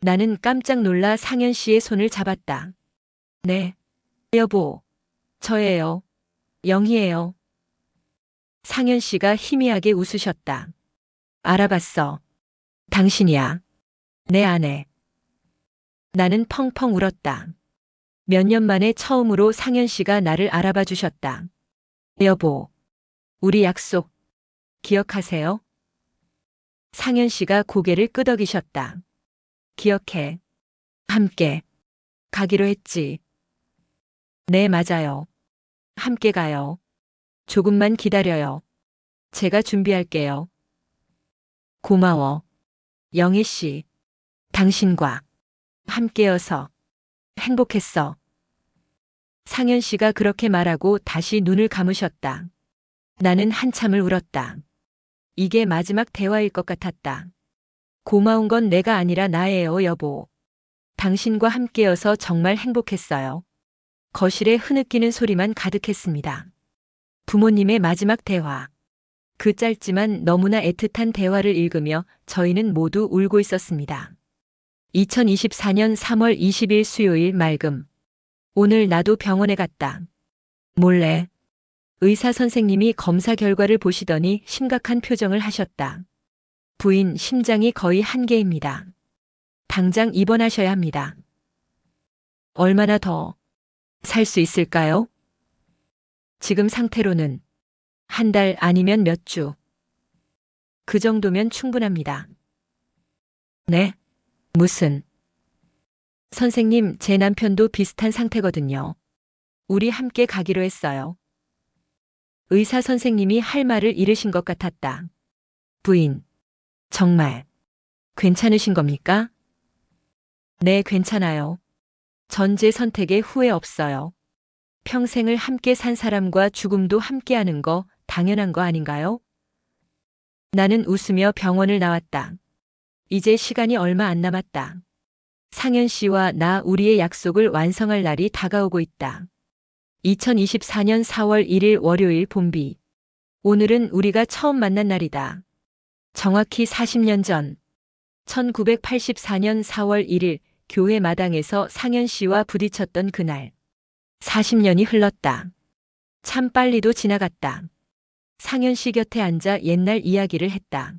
나는 깜짝 놀라 상현 씨의 손을 잡았다. 네. 여보. 저예요. 영희예요. 상현 씨가 희미하게 웃으셨다. 알아봤어. 당신이야. 내 아내. 나는 펑펑 울었다. 몇 년 만에 처음으로 상현 씨가 나를 알아봐 주셨다. 여보. 우리 약속 기억하세요? 상현 씨가 고개를 끄덕이셨다. 기억해. 함께 가기로 했지. 네, 맞아요. 함께 가요. 조금만 기다려요. 제가 준비할게요. 고마워. 영희 씨. 당신과 함께여서 행복했어. 상현 씨가 그렇게 말하고 다시 눈을 감으셨다. 나는 한참을 울었다. 이게 마지막 대화일 것 같았다. 고마운 건 내가 아니라 나예요, 여보. 당신과 함께여서 정말 행복했어요. 거실에 흐느끼는 소리만 가득했습니다. 부모님의 마지막 대화. 그 짧지만 너무나 애틋한 대화를 읽으며 저희는 모두 울고 있었습니다. 2024년 3월 20일 수요일 맑음. 오늘 나도 병원에 갔다. 몰래. 의사 선생님이 검사 결과를 보시더니 심각한 표정을 하셨다. 부인 심장이 거의 한계입니다. 당장 입원하셔야 합니다. 얼마나 더 살 수 있을까요? 지금 상태로는 한 달 아니면 몇 주. 그 정도면 충분합니다. 네? 무슨? 선생님, 제 남편도 비슷한 상태거든요. 우리 함께 가기로 했어요. 의사 선생님이 할 말을 잃으신 것 같았다. 부인, 정말 괜찮으신 겁니까? 네, 괜찮아요. 전 제 선택에 후회 없어요. 평생을 함께 산 사람과 죽음도 함께 하는 거 당연한 거 아닌가요? 나는 웃으며 병원을 나왔다. 이제 시간이 얼마 안 남았다. 상현 씨와 나 우리의 약속을 완성할 날이 다가오고 있다. 2024년 4월 1일 월요일 봄비. 오늘은 우리가 처음 만난 날이다. 정확히 40년 전, 1984년 4월 1일 교회 마당에서 상현 씨와 부딪혔던 그날. 40년이 흘렀다. 참 빨리도 지나갔다. 상현 씨 곁에 앉아 옛날 이야기를 했다.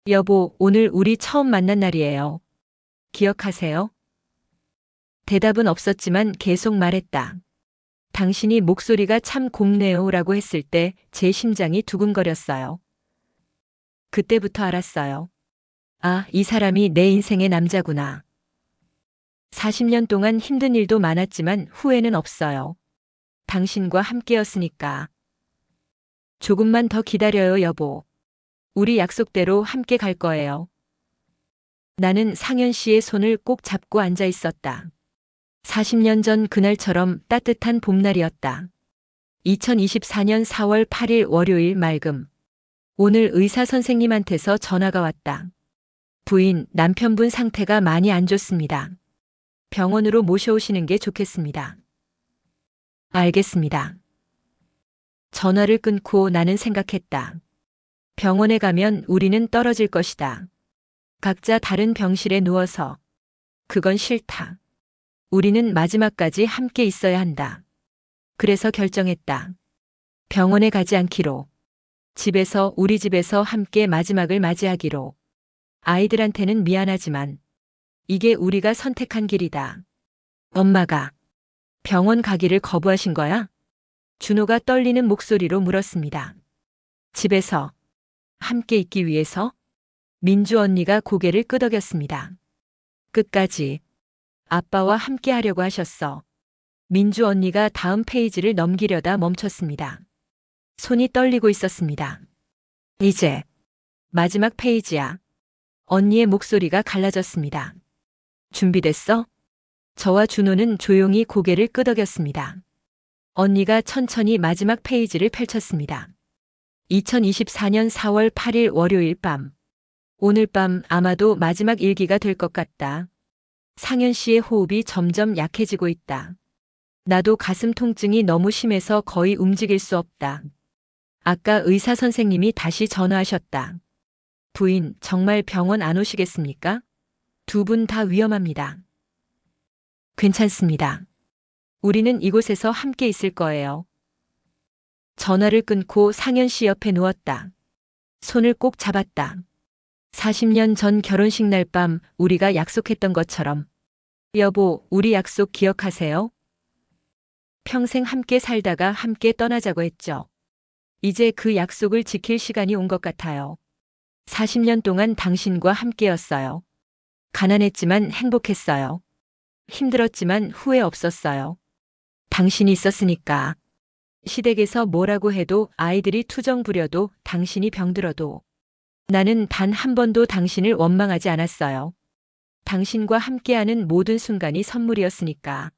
여보, 오늘 우리 처음 만난 날이에요. 기억하세요? 대답은 없었지만 계속 말했다. 당신이 목소리가 참 곱네요 라고 했을 때 제 심장이 두근거렸어요. 그때부터 알았어요. 아, 이 사람이 내 인생의 남자구나. 40년 동안 힘든 일도 많았지만 후회는 없어요. 당신과 함께였으니까. 조금만 더 기다려요, 여보. 우리 약속대로 함께 갈 거예요. 나는 상현 씨의 손을 꼭 잡고 앉아 있었다. 40년 전 그날처럼 따뜻한 봄날이었다. 2024년 4월 8일 월요일 맑음. 오늘 의사 선생님한테서 전화가 왔다. 부인, 남편분 상태가 많이 안 좋습니다. 병원으로 모셔오시는 게 좋겠습니다. 알겠습니다. 전화를 끊고 나는 생각했다. 병원에 가면 우리는 떨어질 것이다. 각자 다른 병실에 누워서. 그건 싫다. 우리는 마지막까지 함께 있어야 한다. 그래서 결정했다. 병원에 가지 않기로. 우리 집에서 함께 마지막을 맞이하기로. 아이들한테는 미안하지만 이게 우리가 선택한 길이다. 엄마가 병원 가기를 거부하신 거야? 준호가 떨리는 목소리로 물었습니다. 집에서 함께 있기 위해서? 민주 언니가 고개를 끄덕였습니다. 끝까지 아빠와 함께 하려고 하셨어. 민주 언니가 다음 페이지를 넘기려다 멈췄습니다. 손이 떨리고 있었습니다. 이제 마지막 페이지야. 언니의 목소리가 갈라졌습니다. 준비됐어? 저와 준호는 조용히 고개를 끄덕였습니다. 언니가 천천히 마지막 페이지를 펼쳤습니다. 2024년 4월 8일 월요일 밤. 오늘 밤 아마도 마지막 일기가 될 것 같다. 상현 씨의 호흡이 점점 약해지고 있다. 나도 가슴 통증이 너무 심해서 거의 움직일 수 없다. 아까 의사 선생님이 다시 전화하셨다. 부인, 정말 병원 안 오시겠습니까? 두 분 다 위험합니다. 괜찮습니다. 우리는 이곳에서 함께 있을 거예요. 전화를 끊고 상현 씨 옆에 누웠다. 손을 꼭 잡았다. 40년 전 결혼식 날 밤 우리가 약속했던 것처럼. 여보, 우리 약속 기억하세요? 평생 함께 살다가 함께 떠나자고 했죠. 이제 그 약속을 지킬 시간이 온 것 같아요. 40년 동안 당신과 함께였어요. 가난했지만 행복했어요. 힘들었지만 후회 없었어요. 당신이 있었으니까. 시댁에서 뭐라고 해도 아이들이 투정 부려도 당신이 병들어도 나는 단 한 번도 당신을 원망하지 않았어요. 당신과 함께하는 모든 순간이 선물이었으니까.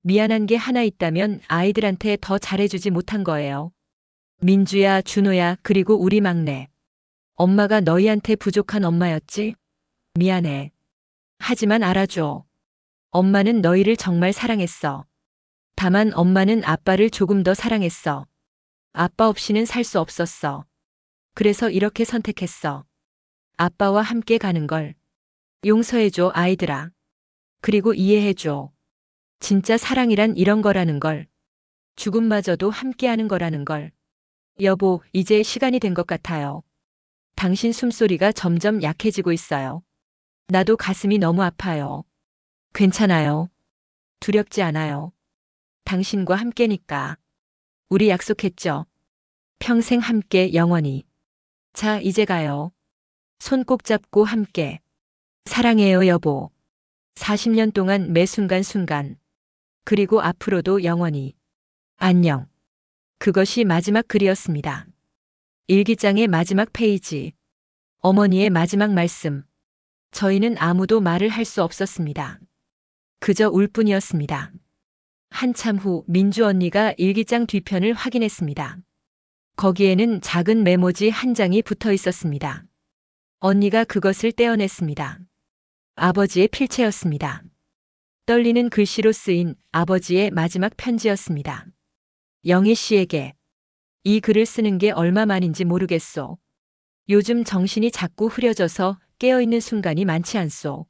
미안한 게 하나 있다면 아이들한테 더 잘해주지 못한 거예요. 민주야, 준호야, 그리고 우리 막내. 엄마가 너희한테 부족한 엄마였지? 미안해. 하지만 알아줘. 엄마는 너희를 정말 사랑했어. 다만 엄마는 아빠를 조금 더 사랑했어. 아빠 없이는 살 수 없었어. 그래서 이렇게 선택했어. 아빠와 함께 가는 걸. 용서해줘, 아이들아. 그리고 이해해줘. 진짜 사랑이란 이런 거라는 걸. 죽음마저도 함께하는 거라는 걸. 여보, 이제 시간이 된 것 같아요. 당신 숨소리가 점점 약해지고 있어요. 나도 가슴이 너무 아파요. 괜찮아요. 두렵지 않아요. 당신과 함께니까. 우리 약속했죠. 평생 함께 영원히. 자, 이제 가요. 손 꼭 잡고 함께. 사랑해요, 여보. 40년 동안 매 순간순간. 그리고 앞으로도 영원히. 안녕. 그것이 마지막 글이었습니다. 일기장의 마지막 페이지. 어머니의 마지막 말씀. 저희는 아무도 말을 할 수 없었습니다. 그저 울 뿐이었습니다. 한참 후 민주 언니가 일기장 뒤편을 확인했습니다. 거기에는 작은 메모지 한 장이 붙어 있었습니다. 언니가 그것을 떼어냈습니다. 아버지의 필체였습니다. 떨리는 글씨로 쓰인 아버지의 마지막 편지였습니다. 영희 씨에게. 이 글을 쓰는 게 얼마만인지 모르겠소. 요즘 정신이 자꾸 흐려져서 깨어있는 순간이 많지 않소.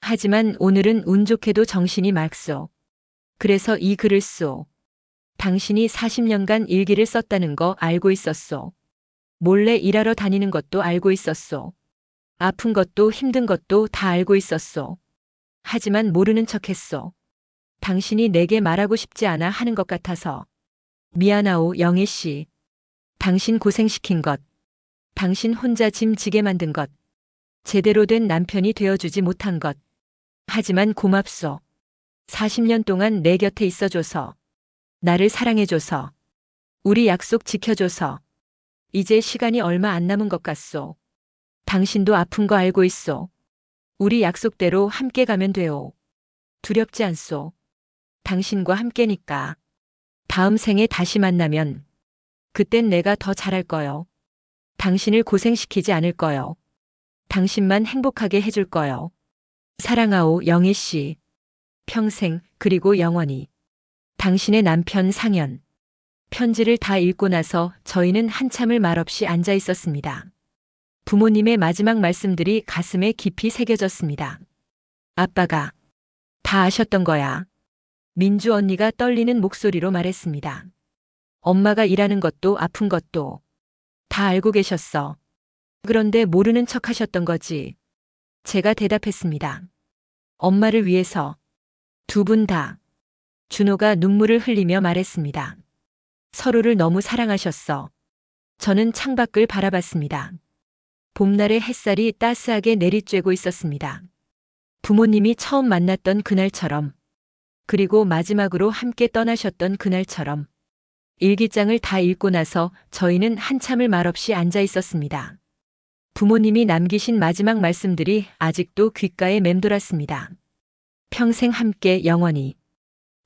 하지만 오늘은 운 좋게도 정신이 맑소. 그래서 이 글을 쏘. 당신이 40년간 일기를 썼다는 거 알고 있었소. 몰래 일하러 다니는 것도 알고 있었소. 아픈 것도 힘든 것도 다 알고 있었소. 하지만 모르는 척했소. 당신이 내게 말하고 싶지 않아 하는 것 같아서. 미안하오, 영희 씨. 당신 고생시킨 것. 당신 혼자 짐 지게 만든 것. 제대로 된 남편이 되어주지 못한 것. 하지만 고맙소. 40년 동안 내 곁에 있어줘서. 나를 사랑해줘서. 우리 약속 지켜줘서. 이제 시간이 얼마 안 남은 것 같소. 당신도 아픈 거 알고 있소. 우리 약속대로 함께 가면 돼요. 두렵지 않소. 당신과 함께니까. 다음 생에 다시 만나면 그땐 내가 더 잘할 거요. 당신을 고생시키지 않을 거요. 당신만 행복하게 해줄 거요. 사랑하오, 영희 씨. 평생 그리고 영원히. 당신의 남편 상현. 편지를 다 읽고 나서 저희는 한참을 말없이 앉아 있었습니다. 부모님의 마지막 말씀들이 가슴에 깊이 새겨졌습니다. 아빠가 다 아셨던 거야. 민주 언니가 떨리는 목소리로 말했습니다. 엄마가 일하는 것도 아픈 것도 다 알고 계셨어. 그런데 모르는 척 하셨던 거지. 제가 대답했습니다. 엄마를 위해서. 두 분 다. 준호가 눈물을 흘리며 말했습니다. 서로를 너무 사랑하셨어. 저는 창밖을 바라봤습니다. 봄날의 햇살이 따스하게 내리쬐고 있었습니다. 부모님이 처음 만났던 그날처럼, 그리고 마지막으로 함께 떠나셨던 그날처럼. 일기장을 다 읽고 나서 저희는 한참을 말없이 앉아 있었습니다. 부모님이 남기신 마지막 말씀들이 아직도 귓가에 맴돌았습니다. 평생 함께 영원히.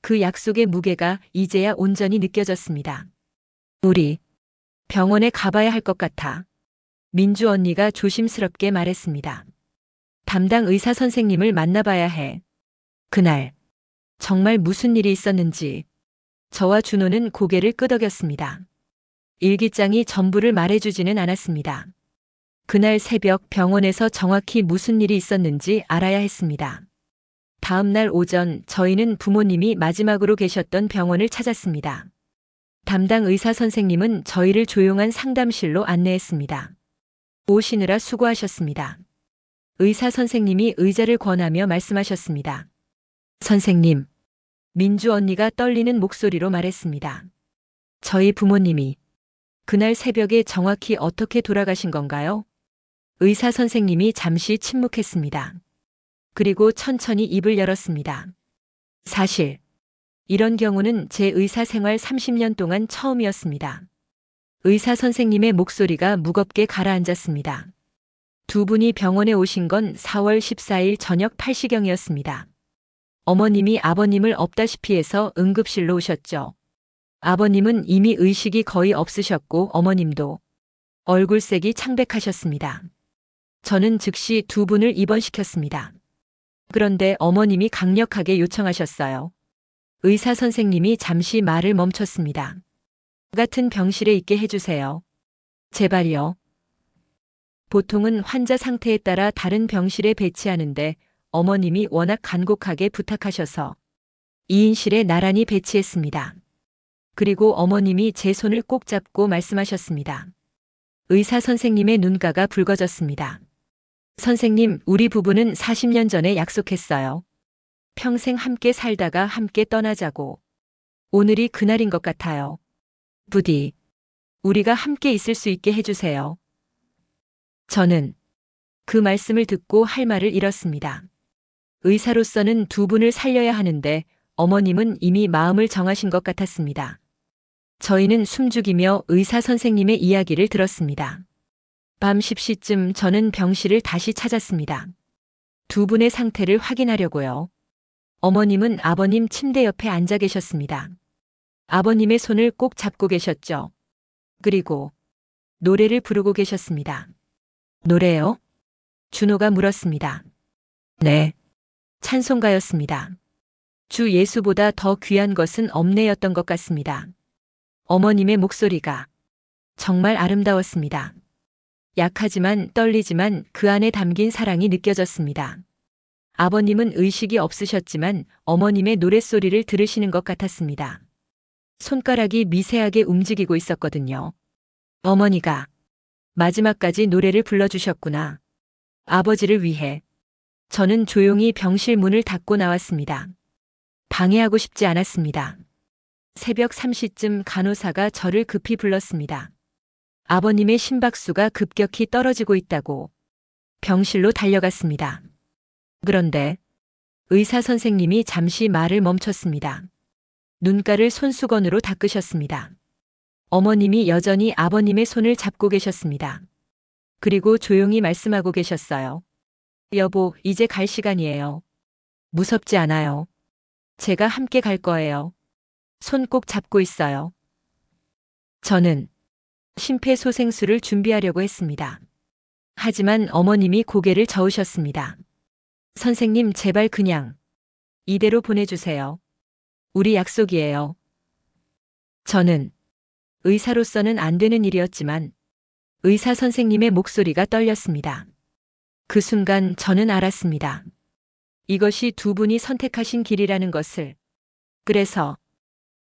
그 약속의 무게가 이제야 온전히 느껴졌습니다. 우리 병원에 가봐야 할 것 같아. 민주 언니가 조심스럽게 말했습니다. 담당 의사 선생님을 만나봐야 해. 그날 정말 무슨 일이 있었는지 저와 준호는 고개를 끄덕였습니다. 일기장이 전부를 말해주지는 않았습니다. 그날 새벽 병원에서 정확히 무슨 일이 있었는지 알아야 했습니다. 다음 날 오전 저희는 부모님이 마지막으로 계셨던 병원을 찾았습니다. 담당 의사 선생님은 저희를 조용한 상담실로 안내했습니다. 오시느라 수고하셨습니다. 의사 선생님이 의자를 권하며 말씀하셨습니다. 선생님, 민주 언니가 떨리는 목소리로 말했습니다. 저희 부모님이 그날 새벽에 정확히 어떻게 돌아가신 건가요? 의사 선생님이 잠시 침묵했습니다. 그리고 천천히 입을 열었습니다. 사실, 이런 경우는 제 의사 생활 30년 동안 처음이었습니다. 의사 선생님의 목소리가 무겁게 가라앉았습니다. 두 분이 병원에 오신 건 4월 14일 저녁 8시경이었습니다. 어머님이 아버님을 없다시피 해서 응급실로 오셨죠. 아버님은 이미 의식이 거의 없으셨고 어머님도 얼굴색이 창백하셨습니다. 저는 즉시 두 분을 입원시켰습니다. 그런데 어머님이 강력하게 요청하셨어요. 의사 선생님이 잠시 말을 멈췄습니다. 같은 병실에 있게 해주세요. 제발요. 보통은 환자 상태에 따라 다른 병실에 배치하는데 어머님이 워낙 간곡하게 부탁하셔서 2인실에 나란히 배치했습니다. 그리고 어머님이 제 손을 꼭 잡고 말씀하셨습니다. 의사 선생님의 눈가가 붉어졌습니다. 선생님, 우리 부부는 40년 전에 약속했어요. 평생 함께 살다가 함께 떠나자고. 오늘이 그날인 것 같아요. 부디 우리가 함께 있을 수 있게 해주세요. 저는 그 말씀을 듣고 할 말을 잃었습니다. 의사로서는 두 분을 살려야 하는데 어머님은 이미 마음을 정하신 것 같았습니다. 저희는 숨죽이며 의사 선생님의 이야기를 들었습니다. 밤 10시쯤 저는 병실을 다시 찾았습니다. 두 분의 상태를 확인하려고요. 어머님은 아버님 침대 옆에 앉아 계셨습니다. 아버님의 손을 꼭 잡고 계셨죠. 그리고 노래를 부르고 계셨습니다. 노래요? 준호가 물었습니다. 네. 찬송가였습니다. 주 예수보다 더 귀한 것은 없네였던 것 같습니다. 어머님의 목소리가 정말 아름다웠습니다. 약하지만 떨리지만 그 안에 담긴 사랑이 느껴졌습니다. 아버님은 의식이 없으셨지만 어머님의 노랫소리를 들으시는 것 같았습니다. 손가락이 미세하게 움직이고 있었거든요. 어머니가 마지막까지 노래를 불러주셨구나. 아버지를 위해. 저는 조용히 병실 문을 닫고 나왔습니다. 방해하고 싶지 않았습니다. 새벽 3시쯤 간호사가 저를 급히 불렀습니다. 아버님의 심박수가 급격히 떨어지고 있다고. 병실로 달려갔습니다. 그런데 의사 선생님이 잠시 말을 멈췄습니다. 눈가를 손수건으로 닦으셨습니다. 어머님이 여전히 아버님의 손을 잡고 계셨습니다. 그리고 조용히 말씀하고 계셨어요. 여보, 이제 갈 시간이에요. 무섭지 않아요. 제가 함께 갈 거예요. 손 꼭 잡고 있어요. 저는 심폐소생술을 준비하려고 했습니다. 하지만 어머님이 고개를 저으셨습니다. 선생님, 제발 그냥 이대로 보내주세요. 우리 약속이에요. 저는 의사로서는 안 되는 일이었지만 의사 선생님의 목소리가 떨렸습니다. 그 순간 저는 알았습니다. 이것이 두 분이 선택하신 길이라는 것을. 그래서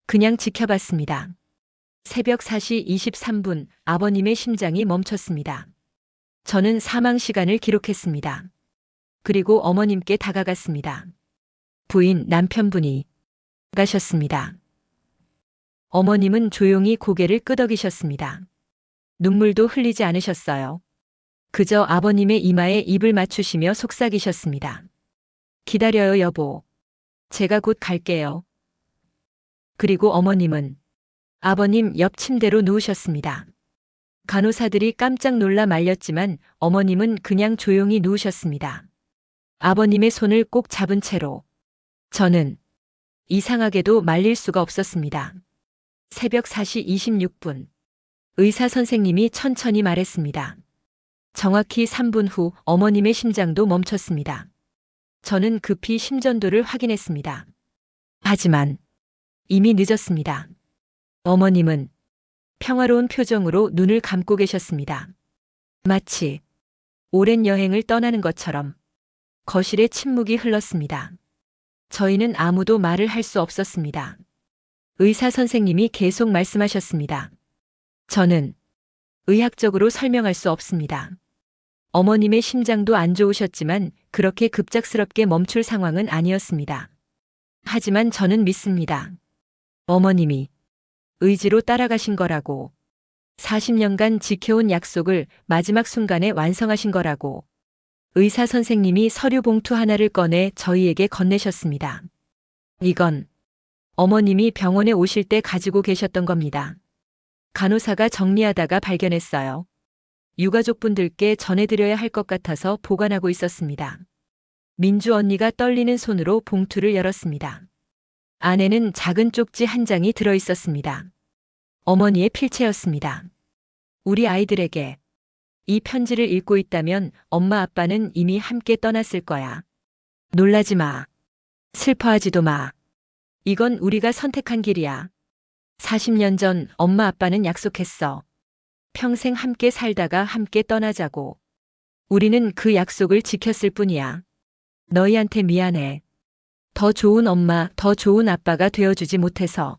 그냥 지켜봤습니다. 새벽 4시 23분 아버님의 심장이 멈췄습니다. 저는 사망 시간을 기록했습니다. 그리고 어머님께 다가갔습니다. 부인, 남편분이 가셨습니다. 어머님은 조용히 고개를 끄덕이셨습니다. 눈물도 흘리지 않으셨어요. 그저 아버님의 이마에 입을 맞추시며 속삭이셨습니다. 기다려요, 여보. 제가 곧 갈게요. 그리고 어머님은 아버님 옆 침대로 누우셨습니다. 간호사들이 깜짝 놀라 말렸지만 어머님은 그냥 조용히 누우셨습니다. 아버님의 손을 꼭 잡은 채로. 저는 이상하게도 말릴 수가 없었습니다. 새벽 4시 26분. 의사 선생님이 천천히 말했습니다. 정확히 3분 후 어머님의 심장도 멈췄습니다. 저는 급히 심전도를 확인했습니다. 하지만 이미 늦었습니다. 어머님은 평화로운 표정으로 눈을 감고 계셨습니다. 마치 오랜 여행을 떠나는 것처럼. 거실에 침묵이 흘렀습니다. 저희는 아무도 말을 할 수 없었습니다. 의사 선생님이 계속 말씀하셨습니다. 저는 의학적으로 설명할 수 없습니다. 어머님의 심장도 안 좋으셨지만 그렇게 급작스럽게 멈출 상황은 아니었습니다. 하지만 저는 믿습니다. 어머님이 의지로 따라가신 거라고. 40년간 지켜온 약속을 마지막 순간에 완성하신 거라고. 의사 선생님이 서류 봉투 하나를 꺼내 저희에게 건네셨습니다. 이건 어머님이 병원에 오실 때 가지고 계셨던 겁니다. 간호사가 정리하다가 발견했어요. 유가족분들께 전해드려야 할 것 같아서 보관하고 있었습니다. 민주 언니가 떨리는 손으로 봉투를 열었습니다. 안에는 작은 쪽지 한 장이 들어 있었습니다. 어머니의 필체였습니다. 우리 아이들에게 이 편지를 읽고 있다면 엄마 아빠는 이미 함께 떠났을 거야. 놀라지 마. 슬퍼하지도 마. 이건 우리가 선택한 길이야. 40년 전 엄마 아빠는 약속했어. 평생 함께 살다가 함께 떠나자고. 우리는 그 약속을 지켰을 뿐이야. 너희한테 미안해. 더 좋은 엄마, 더 좋은 아빠가 되어주지 못해서.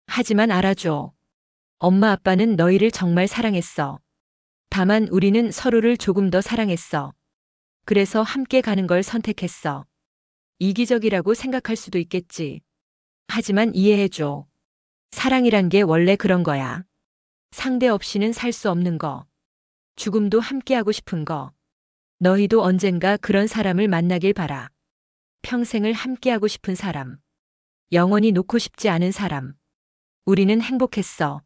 하지만 알아줘. 엄마 아빠는 너희를 정말 사랑했어. 다만 우리는 서로를 조금 더 사랑했어. 그래서 함께 가는 걸 선택했어. 이기적이라고 생각할 수도 있겠지. 하지만 이해해줘. 사랑이란 게 원래 그런 거야. 상대 없이는 살 수 없는 거. 죽음도 함께하고 싶은 거. 너희도 언젠가 그런 사람을 만나길 바라. 평생을 함께하고 싶은 사람. 영원히 놓고 싶지 않은 사람. 우리는 행복했어.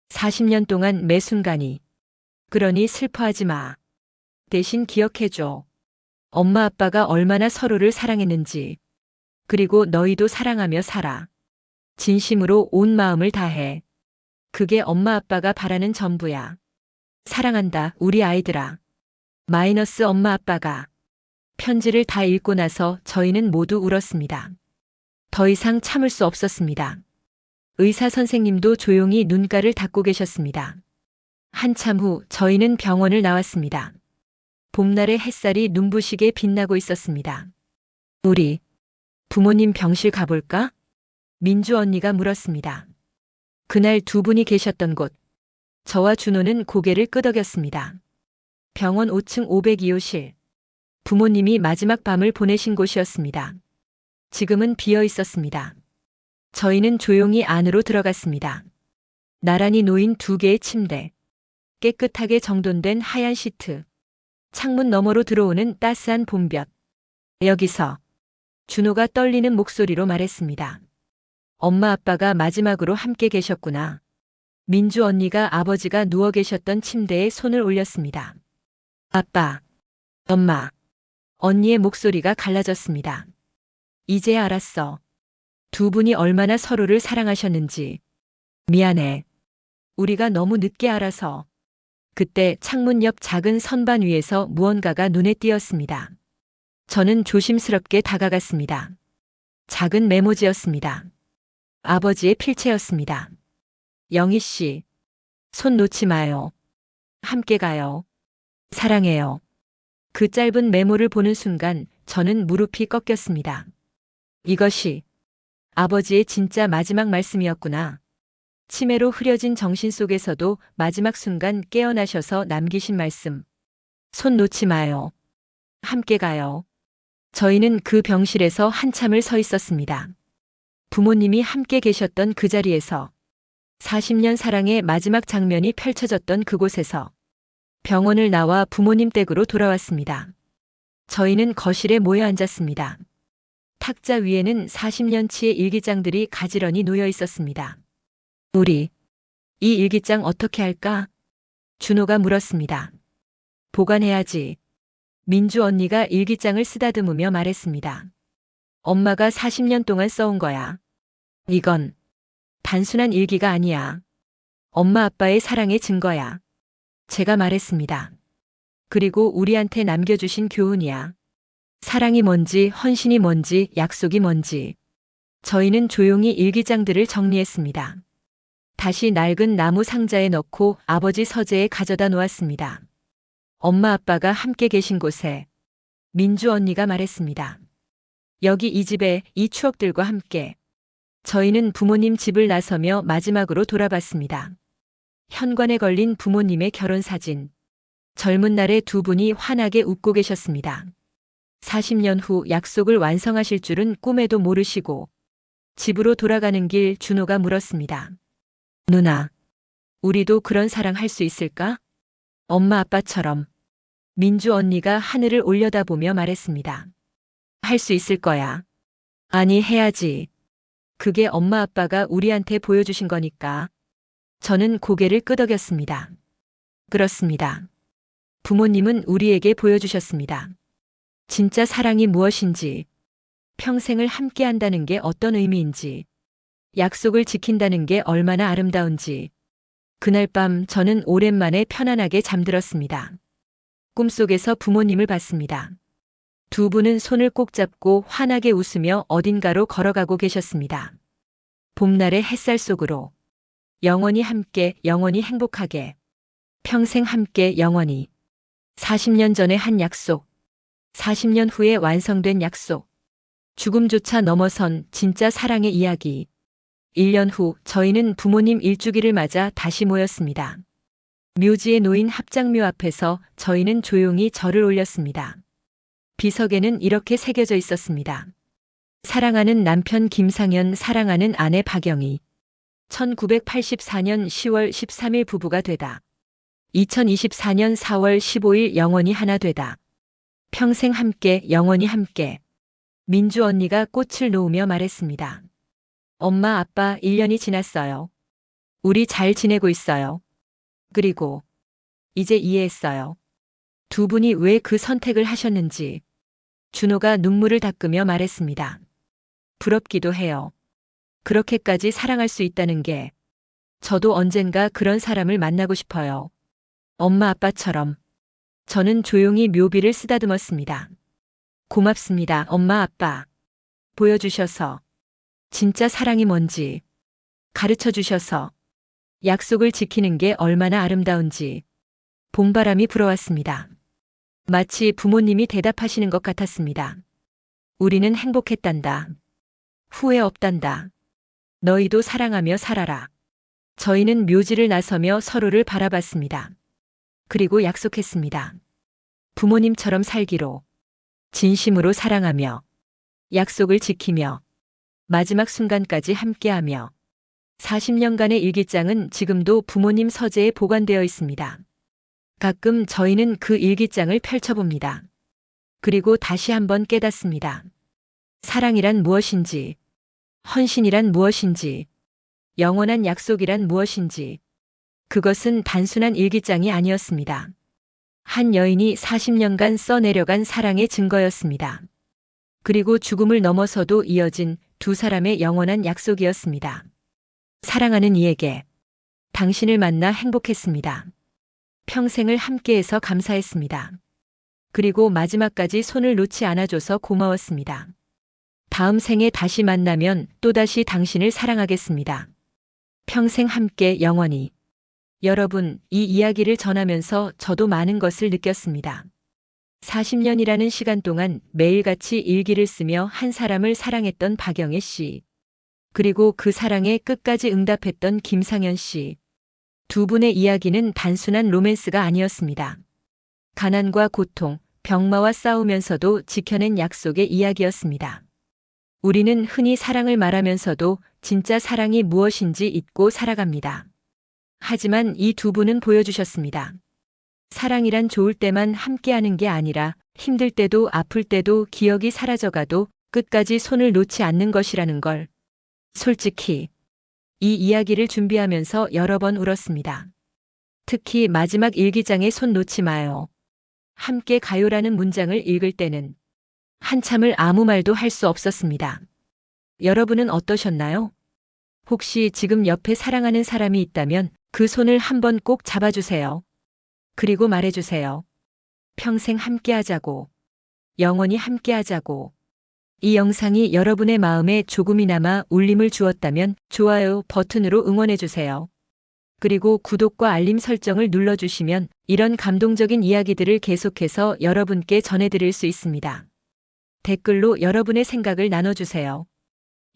40년 동안 매 순간이. 그러니 슬퍼하지 마. 대신 기억해줘. 엄마 아빠가 얼마나 서로를 사랑했는지. 그리고 너희도 사랑하며 살아. 진심으로 온 마음을 다해. 그게 엄마 아빠가 바라는 전부야. 사랑한다, 우리 아이들아. 마이너스 엄마 아빠가. 편지를 다 읽고 나서 저희는 모두 울었습니다. 더 이상 참을 수 없었습니다. 의사 선생님도 조용히 눈가를 닫고 계셨습니다. 한참 후 저희는 병원을 나왔습니다. 봄날의 햇살이 눈부시게 빛나고 있었습니다. 우리 부모님 병실 가볼까? 민주 언니가 물었습니다. 그날 두 분이 계셨던 곳. 저와 준호는 고개를 끄덕였습니다. 병원 5층 502호실. 부모님이 마지막 밤을 보내신 곳이었습니다. 지금은 비어 있었습니다. 저희는 조용히 안으로 들어갔습니다. 나란히 놓인 두 개의 침대. 깨끗하게 정돈된 하얀 시트. 창문 너머로 들어오는 따스한 봄볕. 여기서 준호가 떨리는 목소리로 말했습니다. 엄마 아빠가 마지막으로 함께 계셨구나. 민주 언니가 아버지가 누워 계셨던 침대에 손을 올렸습니다. 아빠, 엄마. 언니의 목소리가 갈라졌습니다. 이제 알았어. 두 분이 얼마나 서로를 사랑하셨는지. 미안해. 우리가 너무 늦게 알아서. 그때 창문 옆 작은 선반 위에서 무언가가 눈에 띄었습니다. 저는 조심스럽게 다가갔습니다. 작은 메모지였습니다. 아버지의 필체였습니다. 영희 씨, 손 놓지 마요. 함께 가요. 사랑해요. 그 짧은 메모를 보는 순간 저는 무릎이 꺾였습니다. 이것이 아버지의 진짜 마지막 말씀이었구나. 치매로 흐려진 정신 속에서도 마지막 순간 깨어나셔서 남기신 말씀. 손 놓지 마요. 함께 가요. 저희는 그 병실에서 한참을 서 있었습니다. 부모님이 함께 계셨던 그 자리에서 40년 사랑의 마지막 장면이 펼쳐졌던 그곳에서 병원을 나와 부모님 댁으로 돌아왔습니다. 저희는 거실에 모여 앉았습니다. 탁자 위에는 40년치의 일기장들이 가지런히 놓여 있었습니다. 우리 이 일기장 어떻게 할까? 준호가 물었습니다. 보관해야지. 민주 언니가 일기장을 쓰다듬으며 말했습니다. 엄마가 40년 동안 써온 거야. 이건 단순한 일기가 아니야. 엄마 아빠의 사랑의 증거야. 제가 말했습니다. 그리고 우리한테 남겨주신 교훈이야. 사랑이 뭔지, 헌신이 뭔지, 약속이 뭔지. 저희는 조용히 일기장들을 정리했습니다. 다시 낡은 나무 상자에 넣고 아버지 서재에 가져다 놓았습니다. 엄마 아빠가 함께 계신 곳에 민주 언니가 말했습니다. 여기 이 집에 이 추억들과 함께. 저희는 부모님 집을 나서며 마지막으로 돌아봤습니다. 현관에 걸린 부모님의 결혼 사진. 젊은 날에 두 분이 환하게 웃고 계셨습니다. 40년 후 약속을 완성하실 줄은 꿈에도 모르시고. 집으로 돌아가는 길 준호가 물었습니다. 누나, 우리도 그런 사랑 할 수 있을까? 엄마 아빠처럼. 민주 언니가 하늘을 올려다보며 말했습니다. 할 수 있을 거야. 아니, 해야지. 그게 엄마 아빠가 우리한테 보여주신 거니까. 저는 고개를 끄덕였습니다. 그렇습니다. 부모님은 우리에게 보여주셨습니다. 진짜 사랑이 무엇인지, 평생을 함께 한다는 게 어떤 의미인지, 약속을 지킨다는 게 얼마나 아름다운지. 그날 밤 저는 오랜만에 편안하게 잠들었습니다. 꿈속에서 부모님을 봤습니다. 두 분은 손을 꼭 잡고 환하게 웃으며 어딘가로 걸어가고 계셨습니다. 봄날의 햇살 속으로. 영원히 함께, 영원히 행복하게. 평생 함께, 영원히. 40년 전의 한 약속. 40년 후에 완성된 약속. 죽음조차 넘어선 진짜 사랑의 이야기. 1년 후 저희는 부모님 일주기를 맞아 다시 모였습니다. 묘지에 놓인 합장묘 앞에서 저희는 조용히 절을 올렸습니다. 비석에는 이렇게 새겨져 있었습니다. 사랑하는 남편 김상현, 사랑하는 아내 박영희. 1984년 10월 13일 부부가 되다. 2024년 4월 15일 영원히 하나 되다. 평생 함께, 영원히 함께. 민주 언니가 꽃을 놓으며 말했습니다. 엄마, 아빠 1년이 지났어요. 우리 잘 지내고 있어요. 그리고 이제 이해했어요. 두 분이 왜 그 선택을 하셨는지. 준호가 눈물을 닦으며 말했습니다. 부럽기도 해요. 그렇게까지 사랑할 수 있다는 게. 저도 언젠가 그런 사람을 만나고 싶어요. 엄마 아빠처럼. 저는 조용히 묘비를 쓰다듬었습니다. 고맙습니다, 엄마 아빠. 보여주셔서. 진짜 사랑이 뭔지. 가르쳐 주셔서. 약속을 지키는 게 얼마나 아름다운지. 봄바람이 불어왔습니다. 마치 부모님이 대답하시는 것 같았습니다. 우리는 행복했단다. 후회 없단다. 너희도 사랑하며 살아라. 저희는 묘지를 나서며 서로를 바라봤습니다. 그리고 약속했습니다. 부모님처럼 살기로. 진심으로 사랑하며. 약속을 지키며. 마지막 순간까지 함께하며. 40년간의 일기장은 지금도 부모님 서재에 보관되어 있습니다. 가끔 저희는 그 일기장을 펼쳐봅니다. 그리고 다시 한번 깨닫습니다. 사랑이란 무엇인지, 헌신이란 무엇인지, 영원한 약속이란 무엇인지. 그것은 단순한 일기장이 아니었습니다. 한 여인이 40년간 써내려간 사랑의 증거였습니다. 그리고 죽음을 넘어서도 이어진 두 사람의 영원한 약속이었습니다. 사랑하는 이에게. 당신을 만나 행복했습니다. 평생을 함께해서 감사했습니다. 그리고 마지막까지 손을 놓지 않아줘서 고마웠습니다. 다음 생에 다시 만나면 또다시 당신을 사랑하겠습니다. 평생 함께, 영원히. 여러분, 이 이야기를 전하면서 저도 많은 것을 느꼈습니다. 40년이라는 시간 동안 매일같이 일기를 쓰며 한 사람을 사랑했던 박영애 씨. 그리고 그 사랑에 끝까지 응답했던 김상현 씨. 두 분의 이야기는 단순한 로맨스가 아니었습니다. 가난과 고통, 병마와 싸우면서도 지켜낸 약속의 이야기였습니다. 우리는 흔히 사랑을 말하면서도 진짜 사랑이 무엇인지 잊고 살아갑니다. 하지만 이 두 분은 보여주셨습니다. 사랑이란 좋을 때만 함께하는 게 아니라 힘들 때도 아플 때도 기억이 사라져가도 끝까지 손을 놓지 않는 것이라는 걸. 솔직히 이 이야기를 준비하면서 여러 번 울었습니다. 특히 마지막 일기장에 손 놓지 마요. 함께 가요라는 문장을 읽을 때는 한참을 아무 말도 할 수 없었습니다. 여러분은 어떠셨나요? 혹시 지금 옆에 사랑하는 사람이 있다면 그 손을 한번 꼭 잡아주세요. 그리고 말해주세요. 평생 함께하자고. 영원히 함께하자고. 이 영상이 여러분의 마음에 조금이나마 울림을 주었다면 좋아요 버튼으로 응원해주세요. 그리고 구독과 알림 설정을 눌러주시면 이런 감동적인 이야기들을 계속해서 여러분께 전해드릴 수 있습니다. 댓글로 여러분의 생각을 나눠주세요.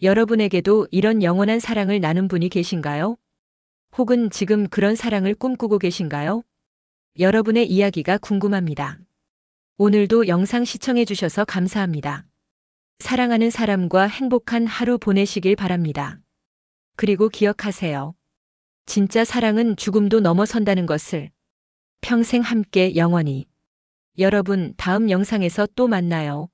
여러분에게도 이런 영원한 사랑을 나눈 분이 계신가요? 혹은 지금 그런 사랑을 꿈꾸고 계신가요? 여러분의 이야기가 궁금합니다. 오늘도 영상 시청해주셔서 감사합니다. 사랑하는 사람과 행복한 하루 보내시길 바랍니다. 그리고 기억하세요. 진짜 사랑은 죽음도 넘어선다는 것을. 평생 함께, 영원히. 여러분, 다음 영상에서 또 만나요.